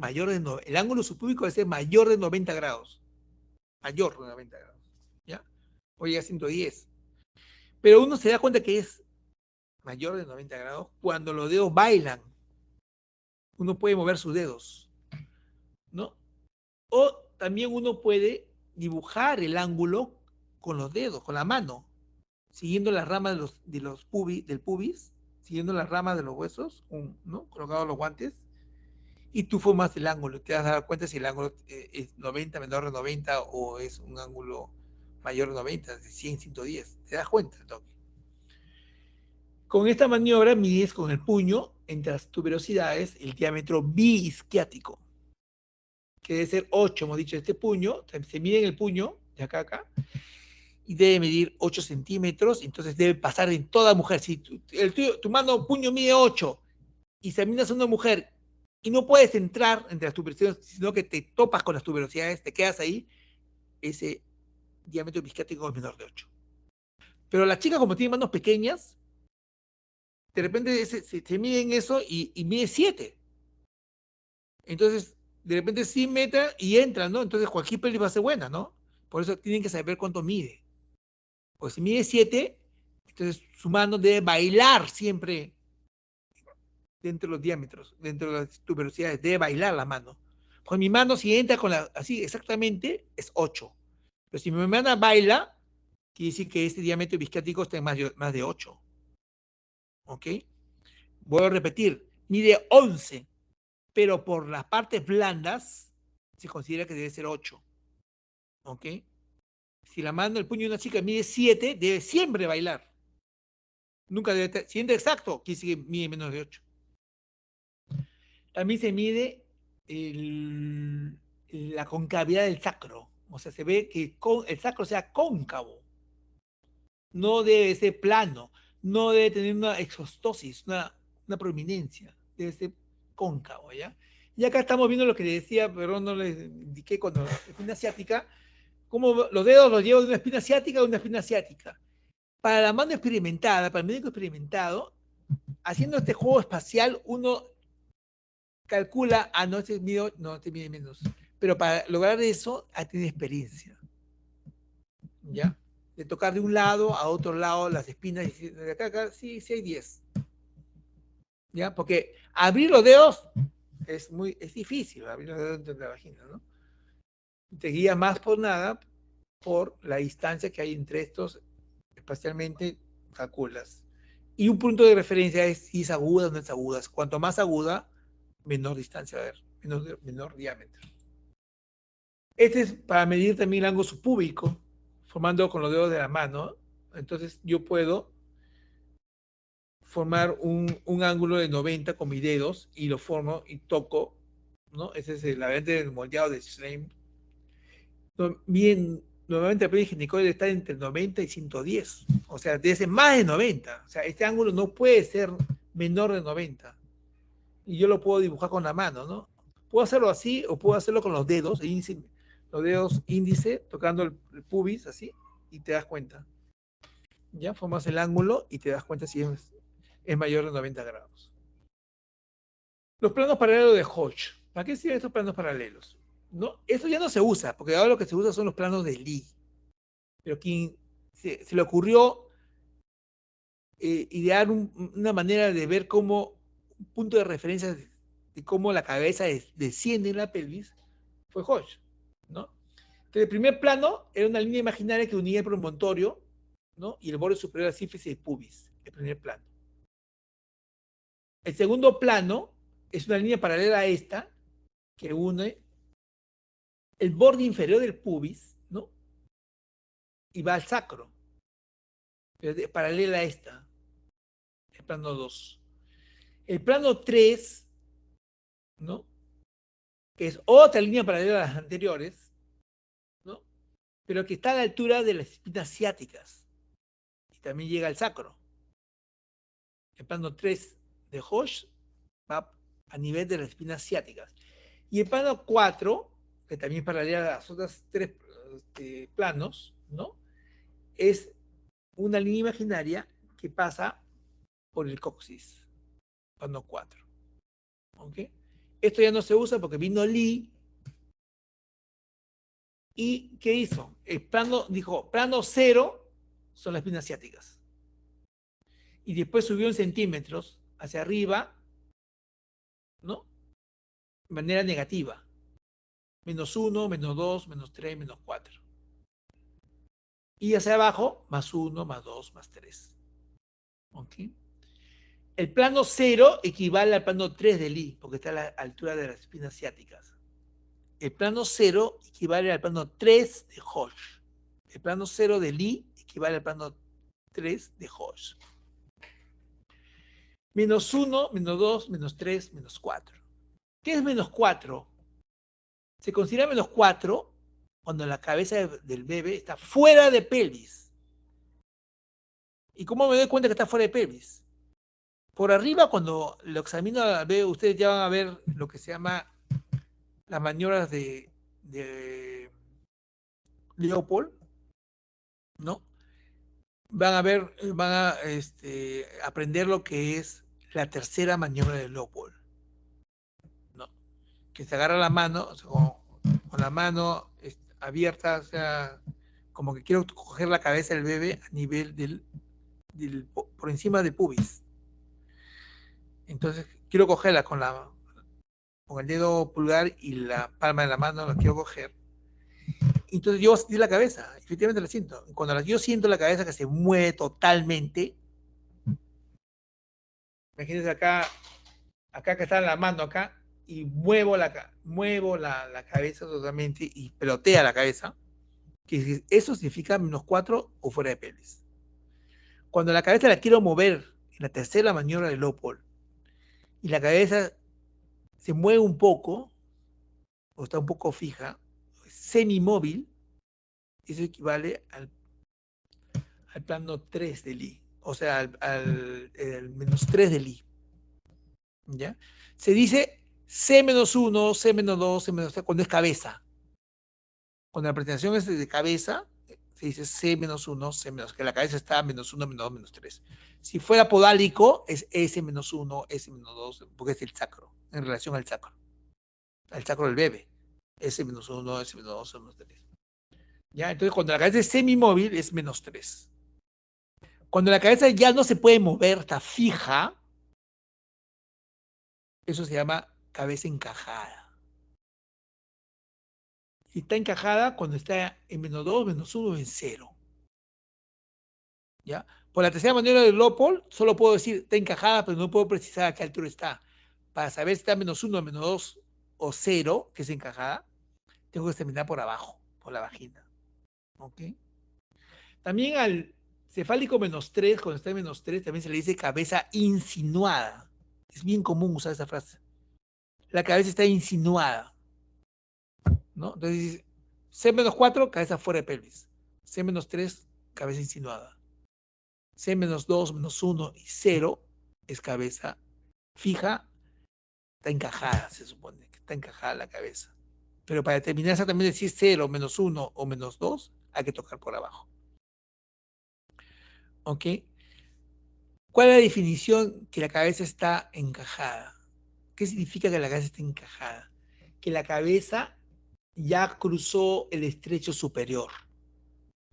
el ángulo subpúbico debe ser mayor de 90 grados. Mayor de 90 grados. ¿Ya? O llega a 110. Pero uno se da cuenta que es mayor de 90 grados cuando los dedos bailan. Uno puede mover sus dedos, ¿no? O también uno puede dibujar el ángulo con los dedos, con la mano, siguiendo las ramas del pubis, siguiendo las ramas de los huesos, ¿no? Colocados los guantes, y tú formas el ángulo. Te vas a dar cuenta si el ángulo es 90, menor de 90, o es un ángulo mayor de 90, de 100, 110. Te das cuenta, ¿no? Con esta maniobra mides con el puño entre las tuberosidades el diámetro biisquiático, que debe ser 8, hemos dicho, este puño, se mide en el puño, de acá a acá, y debe medir 8 centímetros, entonces debe pasar en toda mujer. Si tu mano puño mide 8 y examinas a una mujer y no puedes entrar entre las tuberosidades, sino que te topas con las tuberosidades, te quedas ahí, ese diámetro biisquiático es menor de 8. Pero las chicas, como tienen manos pequeñas, de repente se miden eso y mide 7. Entonces, de repente sí meten y entran, ¿no? Entonces cualquier pelvis va a ser buena, ¿no? Por eso tienen que saber cuánto mide. Pues si mide 7, entonces su mano debe bailar siempre dentro de los diámetros, dentro de las tuberosidades, debe bailar la mano. Pues mi mano, si entra así exactamente, es 8. Pero si mi hermana baila, quiere decir que este diámetro bisquiátrico está en más de 8. ¿Ok? Voy a repetir, mide 11, pero por las partes blandas se considera que debe ser 8. ¿Ok? Si la mano, el puño de una chica mide 7, debe siempre bailar. Nunca debe estar, siendo exacto, quiere decir que mide menos de 8. También se mide la concavidad del sacro. O sea, se ve que el sacro sea cóncavo. No debe ser plano. No debe tener una exostosis, una prominencia. Debe ser cóncavo, ¿ya? Y acá estamos viendo lo que le decía, pero no les indiqué cuando la espina asiática, cómo los dedos los llevo de una espina asiática a una espina asiática. Para la mano experimentada, para el médico experimentado, haciendo este juego espacial, uno calcula, no, este mide menos. Pero para lograr eso, hay que tener experiencia. ¿Ya? De tocar de un lado a otro lado las espinas, y de acá, sí hay 10. ¿Ya? Porque abrir los dedos es difícil, abrir los dedos de la vagina, ¿no? Te guía más por nada, por la distancia que hay entre estos, espacialmente calculas. Y un punto de referencia es si es aguda o no es aguda. Cuanto más aguda, menor distancia va a haber, menor diámetro. Este es para medir también el ángulo subpúbico, formando con los dedos de la mano. Entonces yo puedo formar un ángulo de 90 con mis dedos y lo formo y toco, ¿no? Ese es la variante del moldeado de Schleim. Bien, normalmente el pelvis genicoide está entre 90 y 110, o sea, debe ser más de 90. O sea, este ángulo no puede ser menor de 90. Y yo lo puedo dibujar con la mano, ¿no? Puedo hacerlo así o puedo hacerlo con los dedos, los dedos índice, tocando el pubis así, y te das cuenta. Ya formas el ángulo y te das cuenta si es mayor de 90 grados. Los planos paralelos de Hodge. ¿Para qué sirven estos planos paralelos? ¿No? Esto ya no se usa, porque ahora lo que se usa son los planos de Lee. Pero quien se le ocurrió idear una manera de ver cómo, un punto de referencia de cómo la cabeza desciende en la pelvis, fue Hodge, ¿no? Entonces, el primer plano era una línea imaginaria que unía el promontorio, ¿no? Y el borde superior de la sífilis y el pubis, el primer plano. El segundo plano es una línea paralela a esta, que une el borde inferior del pubis, ¿no? Y va al sacro, paralela a esta, el plano 2. El plano 3, ¿no? Que es otra línea paralela a las anteriores, ¿no? Pero que está a la altura de las espinas ciáticas y también llega al sacro. El plano 3 de Hodge va a nivel de las espinas ciáticas. Y el plano 4, que también es paralela a las otras 3 planos, ¿no? Es una línea imaginaria que pasa por el coxis, plano 4. ¿Ok? Esto ya no se usa porque vino Lee. ¿Y qué hizo? El plano, dijo, plano 0 son las espinas ciáticas. Y después subió en centímetros hacia arriba, ¿no? De manera negativa. -1, -2, -3, -4. Y hacia abajo, +1, +2, +3. ¿Ok? El plano 0 equivale al plano 3 de Lee, porque está a la altura de las espinas ciáticas. El plano 0 equivale al plano 3 de Hodge. El plano 0 de Lee equivale al plano 3 de Hodge. -1, -2, -3, -4. ¿Qué es -4? Se considera -4 cuando la cabeza del bebé está fuera de pelvis. ¿Y cómo me doy cuenta que está fuera de pelvis? Por arriba, cuando lo examino al bebé, ustedes ya van a ver lo que se llama las maniobras de Leopold, ¿no? Van a aprender lo que es la tercera maniobra de Leopold, ¿no? Que se agarra la mano, o sea, con la mano abierta, o sea, como que quiero coger la cabeza del bebé a nivel por encima del pubis. Entonces, quiero cogerla con el dedo pulgar y la palma de la mano, la quiero coger. Entonces yo voy a sentir la cabeza, efectivamente la siento. Cuando yo siento la cabeza que se mueve totalmente, imagínense acá que está la mano acá, y muevo la cabeza totalmente y pelotea la cabeza, que eso significa -4 o fuera de pelvis. Cuando la cabeza la quiero mover en la tercera maniobra del Leopold y la cabeza se mueve un poco, o está un poco fija, semimóvil, eso equivale al plano 3 del I, o sea, al -3 del I. ¿Ya? Se dice C-1, C-2, C-3 cuando es cabeza. Cuando la presentación es de cabeza, se dice C-1, C-, que la cabeza está -1, -2, -3. Si fuera podálico, es S-1, S-2, porque es el sacro, en relación al sacro del bebé. S-1, S-2, S-3. ¿Ya? Entonces, cuando la cabeza es semimóvil, es -3. Cuando la cabeza ya no se puede mover, está fija, eso se llama cabeza encajada. Si está encajada, cuando está en -2, -1, en 0. ¿Ya? Por la tercera maniobra del Leopold, solo puedo decir está encajada, pero no puedo precisar a qué altura está. Para saber si está -1, -2 o 0, que es encajada, tengo que examinar por abajo, por la vagina. ¿Ok? También al cefálico -3, cuando está en -3, también se le dice cabeza insinuada. Es bien común usar esa frase. La cabeza está insinuada, ¿no? Entonces, C-4, cabeza fuera de pelvis. C-3, cabeza insinuada. C-2, -1 y 0 es cabeza fija, está encajada, se supone que está encajada la cabeza. Pero para determinar exactamente si es 0, -1 o -2, hay que tocar por abajo. ¿Ok? ¿Cuál es la definición que la cabeza está encajada? ¿Qué significa que la cabeza esté encajada? Que la cabeza ya cruzó el estrecho superior.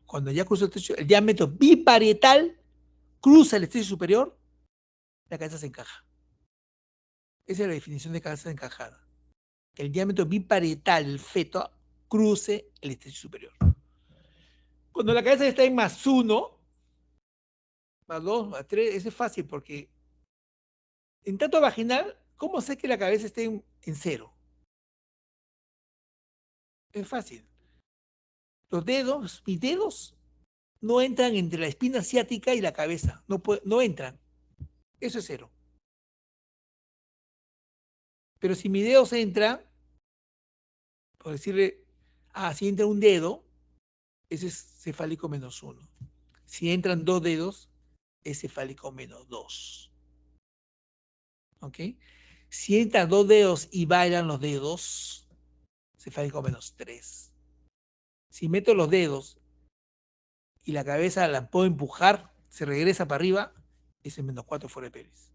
Cuando ya cruzó el diámetro biparietal cruza el estrecho superior, la cabeza se encaja. Esa es la definición de cabeza encajada. El diámetro biparietal del feto cruce el estrecho superior. Cuando la cabeza está en +1, +2, +3, eso es fácil porque en tanto vaginal, ¿cómo sé que la cabeza esté en 0? Es fácil. Mis dedos no entran entre la espina ciática y la cabeza. No entran. Eso es 0. Pero si mis dedos entran, por decirle, si entra un dedo, ese es cefálico -1. Si entran 2 dedos, es cefálico -2. ¿Ok? Si entran 2 dedos y bailan los dedos, cefálico -3. Si meto los dedos y la cabeza la puedo empujar, se regresa para arriba, es el -4 fuera de pelvis.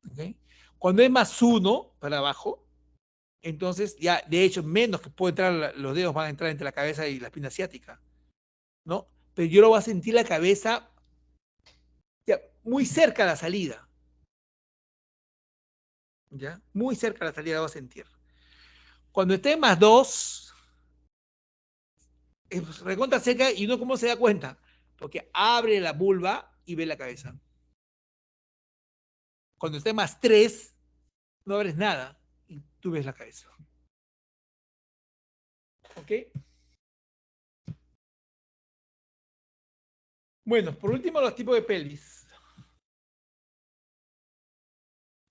¿Ok? Cuando es +1 para abajo, entonces ya, de hecho, menos que puedo entrar, los dedos van a entrar entre la cabeza y la espina ciática, ¿no? Pero yo lo voy a sentir la cabeza ya, muy cerca de la salida. ¿Ya? Muy cerca de la salida lo voy a sentir. Cuando esté en +2, es recontra cerca y uno cómo se da cuenta, porque abre la vulva y ve la cabeza. Cuando esté en +3, no abres nada y tú ves la cabeza. ¿Ok? Bueno, por último, los tipos de pelvis.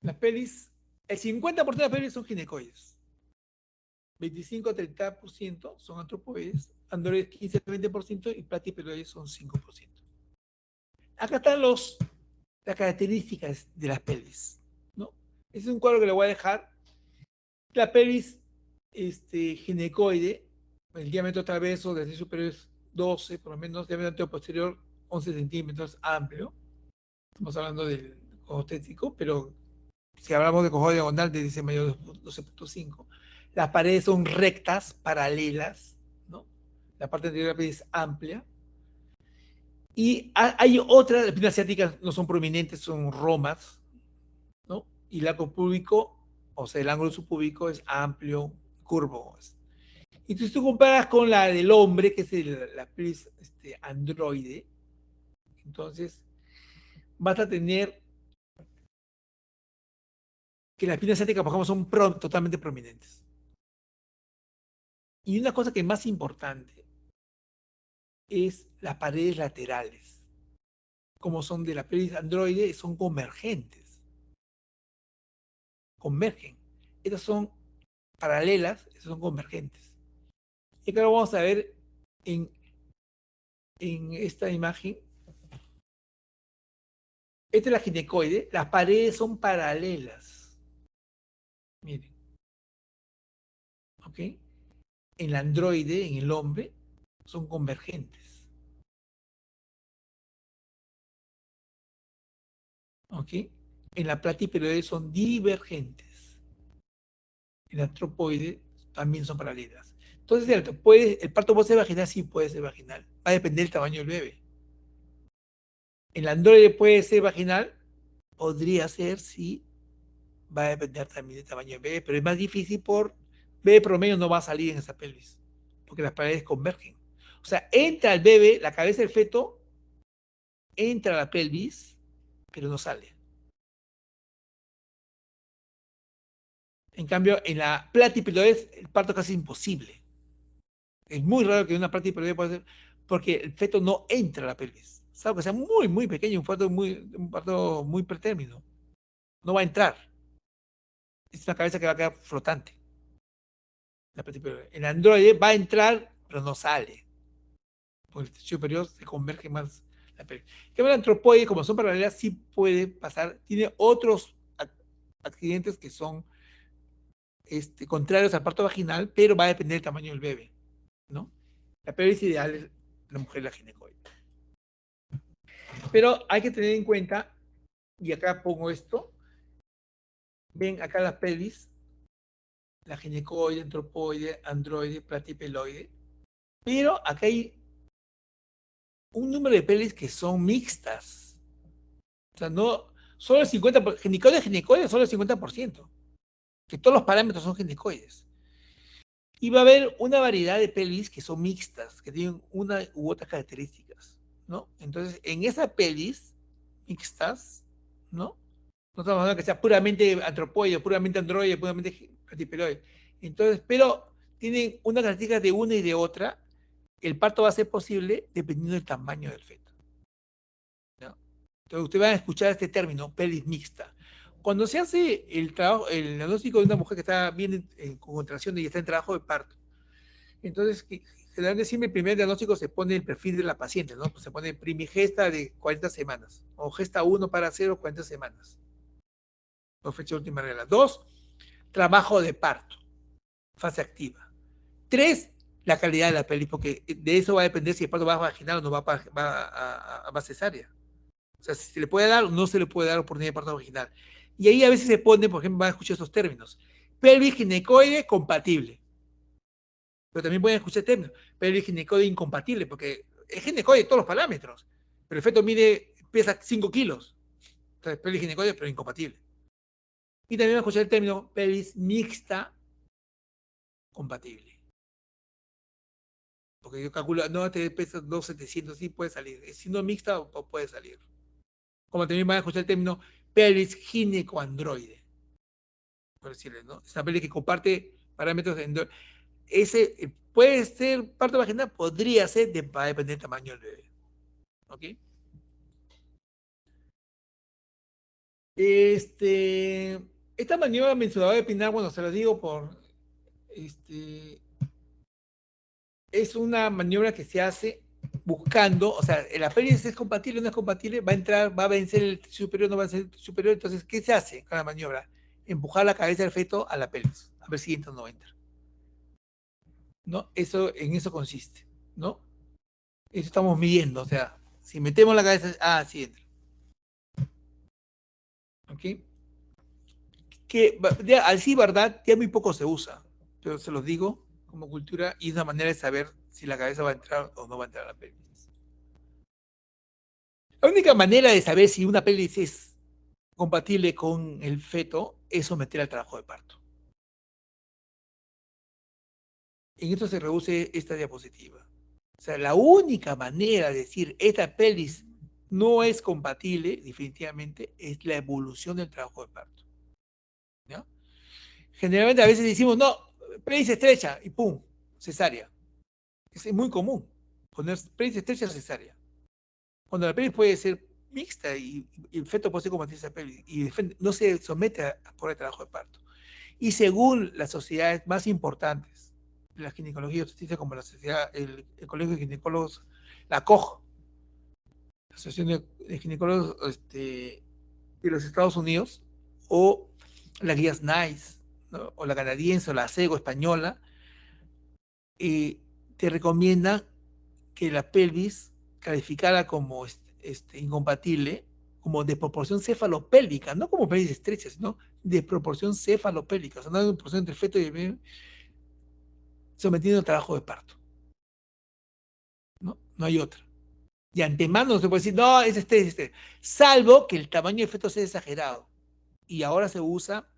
Las pelvis, el 50% de las pelvis son ginecoides. 25 a 30% son antropoides, androides 15 a 20% y platypeloides son 5%. Acá están las características de las pelvis, ¿no? Este es un cuadro que le voy a dejar. La pelvis ginecoide, el diámetro traverso desde superior es 12, por lo menos, diámetro anteroposterior 11 centímetros, amplio. Estamos hablando del cojo tétrico, pero si hablamos de cojo diagonal, de dice mayor 12.5. Las paredes son rectas, paralelas, ¿no? La parte anterior de la pelvis es amplia. Y hay otras, las espinas ciáticas no son prominentes, son romas, ¿no? Y el arco púbico, o sea, el ángulo subpúbico es amplio, curvo. Y tú comparas con la del hombre, que es la pelvis androide, entonces vas a tener que las piernas asiáticas, por ejemplo, son totalmente prominentes. Y una cosa que es más importante es las paredes laterales. Como son de la pelvis androide, son convergentes. Convergen. Estas son paralelas, estas son convergentes. Y acá lo vamos a ver en esta imagen. Esta es la ginecoide. Las paredes son paralelas. Miren. ¿Ok? En el androide, en el hombre, son convergentes. ¿Ok? En la platipeloide son divergentes. En el antropoide también son paralelas. Entonces, el parto puede ser vaginal, sí puede ser vaginal. Va a depender del tamaño del bebé. En el androide puede ser vaginal, podría ser, sí. Va a depender también del tamaño del bebé, pero es más difícil por bebé promedio no va a salir en esa pelvis, porque las paredes convergen. O sea, entra el bebé, la cabeza del feto, entra a la pelvis, pero no sale. En cambio, en la platipeloide el parto es casi imposible. Es muy raro que una platipeloide pueda ser, porque el feto no entra a la pelvis. Salvo que sea muy, muy pequeño, un parto muy pretérmino. No va a entrar. Es una cabeza que va a quedar flotante. El androide va a entrar, pero no sale. Porque el superior se converge más la pelvis. El antropoide, como son paralelas, sí puede pasar. Tiene otros accidentes que son contrarios al parto vaginal, pero va a depender del tamaño del bebé, ¿no? La pelvis ideal es la mujer, la ginecoide. Pero hay que tener en cuenta, y acá pongo esto, ven acá las pelvis, la ginecoide, antropoide, androide, platipeloide, pero acá hay un número de pelvis que son mixtas. O sea, no, solo el 50%, ginecoide, solo el 50%, que todos los parámetros son ginecoides. Y va a haber una variedad de pelvis que son mixtas, que tienen una u otras características, ¿no? Entonces, en esa pelvis mixtas, ¿no? No estamos hablando que sea puramente antropoide, puramente androide, puramente platipeloide. Entonces, pero tienen una característica de una y de otra. El parto va a ser posible dependiendo del tamaño del feto, ¿no? Entonces, ustedes van a escuchar este término, pelvis mixta. Cuando se hace el diagnóstico de una mujer que está bien con contracción y está en trabajo de parto, entonces, generalmente siempre el primer diagnóstico se pone el perfil de la paciente, ¿no? Pues se pone primigesta de 40 semanas, o gesta 1 para 0, 40 semanas. Fecha última regla. 2, trabajo de parto, fase activa. 3, la calidad de la pelvis, porque de eso va a depender si el parto va vaginal o no va a cesárea. O sea, si se le puede dar o no se le puede dar oportunidad de parto vaginal. Y ahí a veces se pone, por ejemplo, van a escuchar estos términos. Pelvis ginecoide compatible. Pero también pueden escuchar términos. Pelvis ginecoide incompatible, porque es ginecoide de todos los parámetros. Pero el feto pesa 5 kilos. Entonces, pelvis ginecoide, pero incompatible. Y también van a escuchar el término pelvis mixta compatible. Porque yo calculo, no, te pesa 2.700, sí puede salir. Si no mixta, puede salir. Como también van a escuchar el término pelvis ginecoandroide. Por decirles, ¿no? Es una pelvis que comparte parámetros de ese puede ser parto vaginal, podría ser, va a depender del tamaño del bebé. ¿Ok? Esta maniobra mensuradora de Pinar, bueno, se las digo es una maniobra que se hace buscando, o sea, la pelvis es compatible o no es compatible, va a entrar, va a vencer el superior, no va a vencer el superior, entonces, ¿qué se hace con la maniobra? Empujar la cabeza del feto a la pelvis, a ver si entra o no entra. ¿No? En eso consiste, ¿no? Eso estamos midiendo, o sea, si metemos la cabeza, sí entra. ¿Ok? Que así, ¿verdad? Ya muy poco se usa, pero se los digo como cultura y es una manera de saber si la cabeza va a entrar o no va a entrar a la pelvis. La única manera de saber si una pelvis es compatible con el feto es someter al trabajo de parto. En esto se reduce esta diapositiva. O sea, la única manera de decir esta pelvis no es compatible, definitivamente, es la evolución del trabajo de parto. ¿Ya? Generalmente a veces decimos, no, pelvis estrecha y pum, cesárea. Es muy común poner pelvis estrecha cesárea. Cuando la pelvis puede ser mixta y el feto puede ser compatible esa pelvis y no se somete por el trabajo de parto. Y según las sociedades más importantes, la ginecología y obstetricia, como la sociedad, el Colegio de Ginecólogos, la COG, la Asociación de Ginecólogos de los Estados Unidos, o la guía NICE, ¿no? O la canadiense, o la CEGO española, te recomiendan que la pelvis calificada como incompatible, como de proporción cefalopélvica, no como pelvis estrecha, sino de proporción cefalopélvica, o sea, no de proporción entre el feto y el bebé, sometido al trabajo de parto. ¿No? No hay otra. De antemano no se puede decir, no, es este, salvo que el tamaño del feto sea exagerado. Y ahora se usa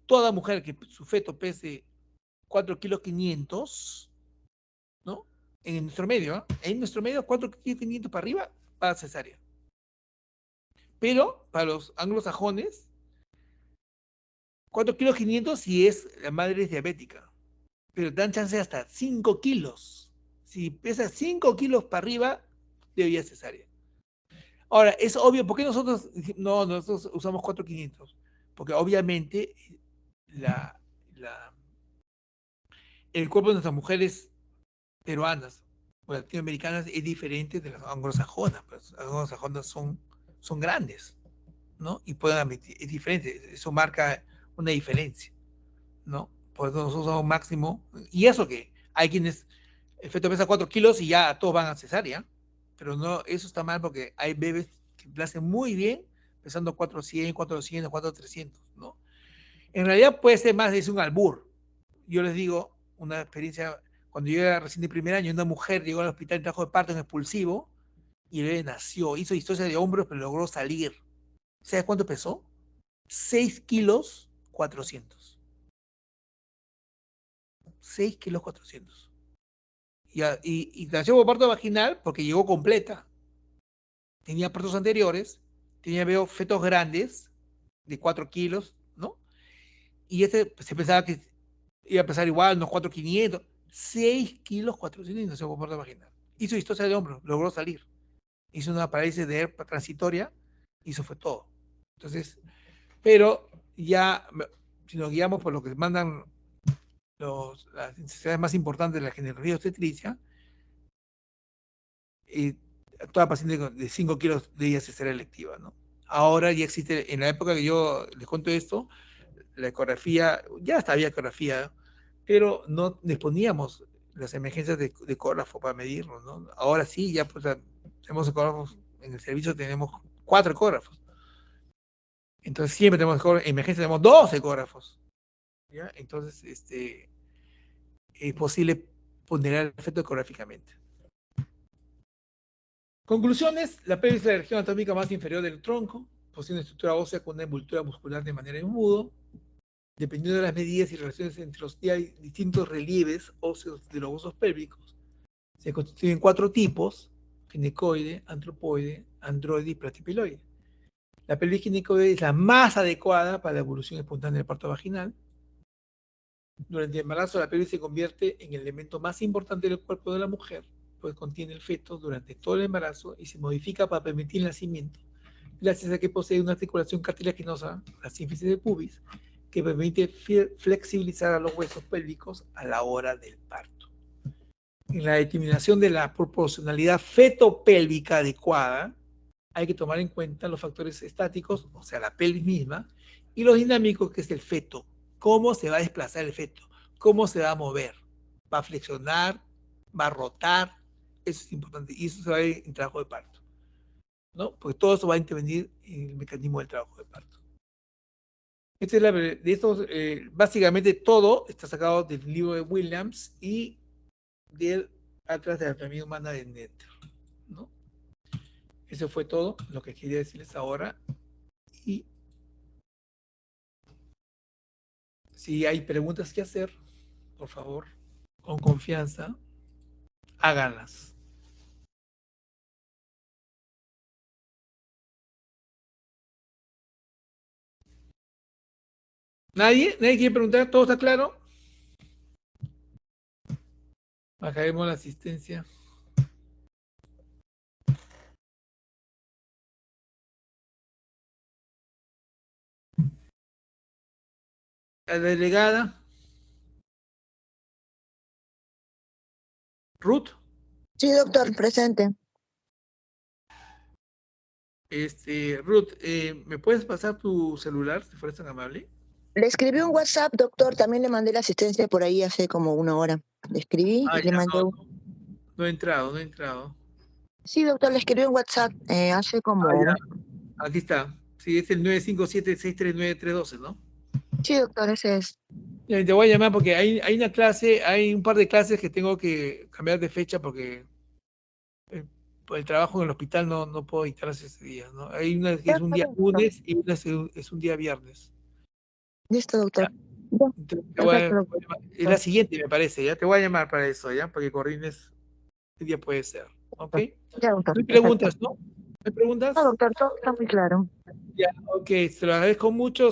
toda mujer que su feto pese 4,5 kilos, ¿no? En nuestro medio, ¿eh? En nuestro medio, 4,5 kilos para arriba, para cesárea. Pero para los anglosajones, 4,5 kilos si es la madre es diabética. Pero dan chance hasta 5 kilos. Si pesa 5 kilos para arriba, debería cesárea. Ahora, es obvio, ¿por qué nosotros usamos 4,500? Porque obviamente el cuerpo de nuestras mujeres peruanas o latinoamericanas es diferente de las anglosajonas. Pues, las anglosajonas son grandes, ¿no? Y pueden admitir, es diferente, eso marca una diferencia, ¿no? Por eso nosotros usamos máximo, y eso que hay quienes, el feto pesa 4 kilos y ya todos van a cesárea, pero no, eso está mal porque hay bebés que nacen muy bien pesando 400, 400, 4,300, ¿no? En realidad puede ser más, es un albur. Yo les digo, una experiencia, cuando yo era recién de primer año, una mujer llegó al hospital en trabajo de parto en expulsivo y el bebé nació, hizo distocia de hombros, pero logró salir. ¿Sabes cuánto pesó? 6 kilos 400. 6 kilos 400. Y nació por parto vaginal porque llegó completa. Tenía partos anteriores, veo fetos grandes de 4 kilos, ¿no? Y se pensaba que iba a pesar igual, unos 4,500. 6 kilos 400 y nació por parto vaginal. Hizo distocia de hombro, logró salir. Hizo una parálisis de herpes transitoria y eso fue todo. Entonces, pero ya, si nos guiamos por lo que mandan las necesidades más importantes de la ginecología obstetricia, toda paciente de 5 kilos debía ser electiva, ¿no? Ahora ya existe, en la época que yo les cuento esto, la ecografía, ya había ecografía, pero no disponíamos las emergencias de ecógrafo para medirlo, ¿no? Ahora sí, ya pues, tenemos ecógrafos, en el servicio tenemos 4 ecógrafos. Entonces siempre tenemos en emergencia tenemos 2 ecógrafos. ¿Ya? Entonces, es posible ponderar el feto ecográficamente. Conclusiones: la pelvis es la región anatómica más inferior del tronco, posee una estructura ósea con una envoltura muscular de manera embudo. Dependiendo de las medidas y relaciones entre los distintos relieves óseos de los huesos pélvicos, se constituyen 4 tipos: ginecoide, antropoide, androide y platipeloide. La pelvis ginecoide es la más adecuada para la evolución espontánea del parto vaginal. Durante el embarazo, la pelvis se convierte en el elemento más importante del cuerpo de la mujer, pues contiene el feto durante todo el embarazo y se modifica para permitir el nacimiento, gracias a que posee una articulación cartilaginosa, la sínfisis del pubis, que permite flexibilizar a los huesos pélvicos a la hora del parto. En la determinación de la proporcionalidad fetopélvica adecuada, hay que tomar en cuenta los factores estáticos, o sea, la pelvis misma, y los dinámicos, que es el feto. Cómo se va a desplazar el feto, cómo se va a mover, va a flexionar, va a rotar, eso es importante, y eso se va a ver en trabajo de parto, ¿no? Porque todo eso va a intervenir en el mecanismo del trabajo de parto. Básicamente todo está sacado del libro de Williams y del Atlas de la Anatomía Humana de Netter, ¿no? Eso fue todo lo que quería decirles ahora. Y si hay preguntas que hacer, por favor, con confianza, háganlas. ¿Nadie? ¿Nadie quiere preguntar? ¿Todo está claro? Bajaremos la asistencia. La delegada. Ruth. Sí, doctor, presente. Ruth, ¿me puedes pasar tu celular, si fueras tan amable? Le escribí un WhatsApp, doctor, también le mandé la asistencia por ahí hace como 1 hora. Le escribí y le Ya, mandé un... no he entrado, no he entrado. Sí, doctor, le escribí un WhatsApp hace como... Ya. Aquí está. Sí, es el 957-639-312, ¿no? Sí, doctor, ese es. Te voy a llamar porque hay una clase, hay un par de clases que tengo que cambiar de fecha porque por el trabajo en el hospital no puedo dictarlas ese día, ¿no? Hay una que es un día lunes y una es un día viernes. Listo, doctor. Entonces, Perfecto, es la siguiente, me parece, ¿ya? Te voy a llamar para eso, ¿ya? Para que coordines qué día puede ser, ¿ok? Ya, doctor. ¿No hay preguntas, no? ¿No hay preguntas? No, doctor, todo está muy claro. Ya, ok, se lo agradezco mucho.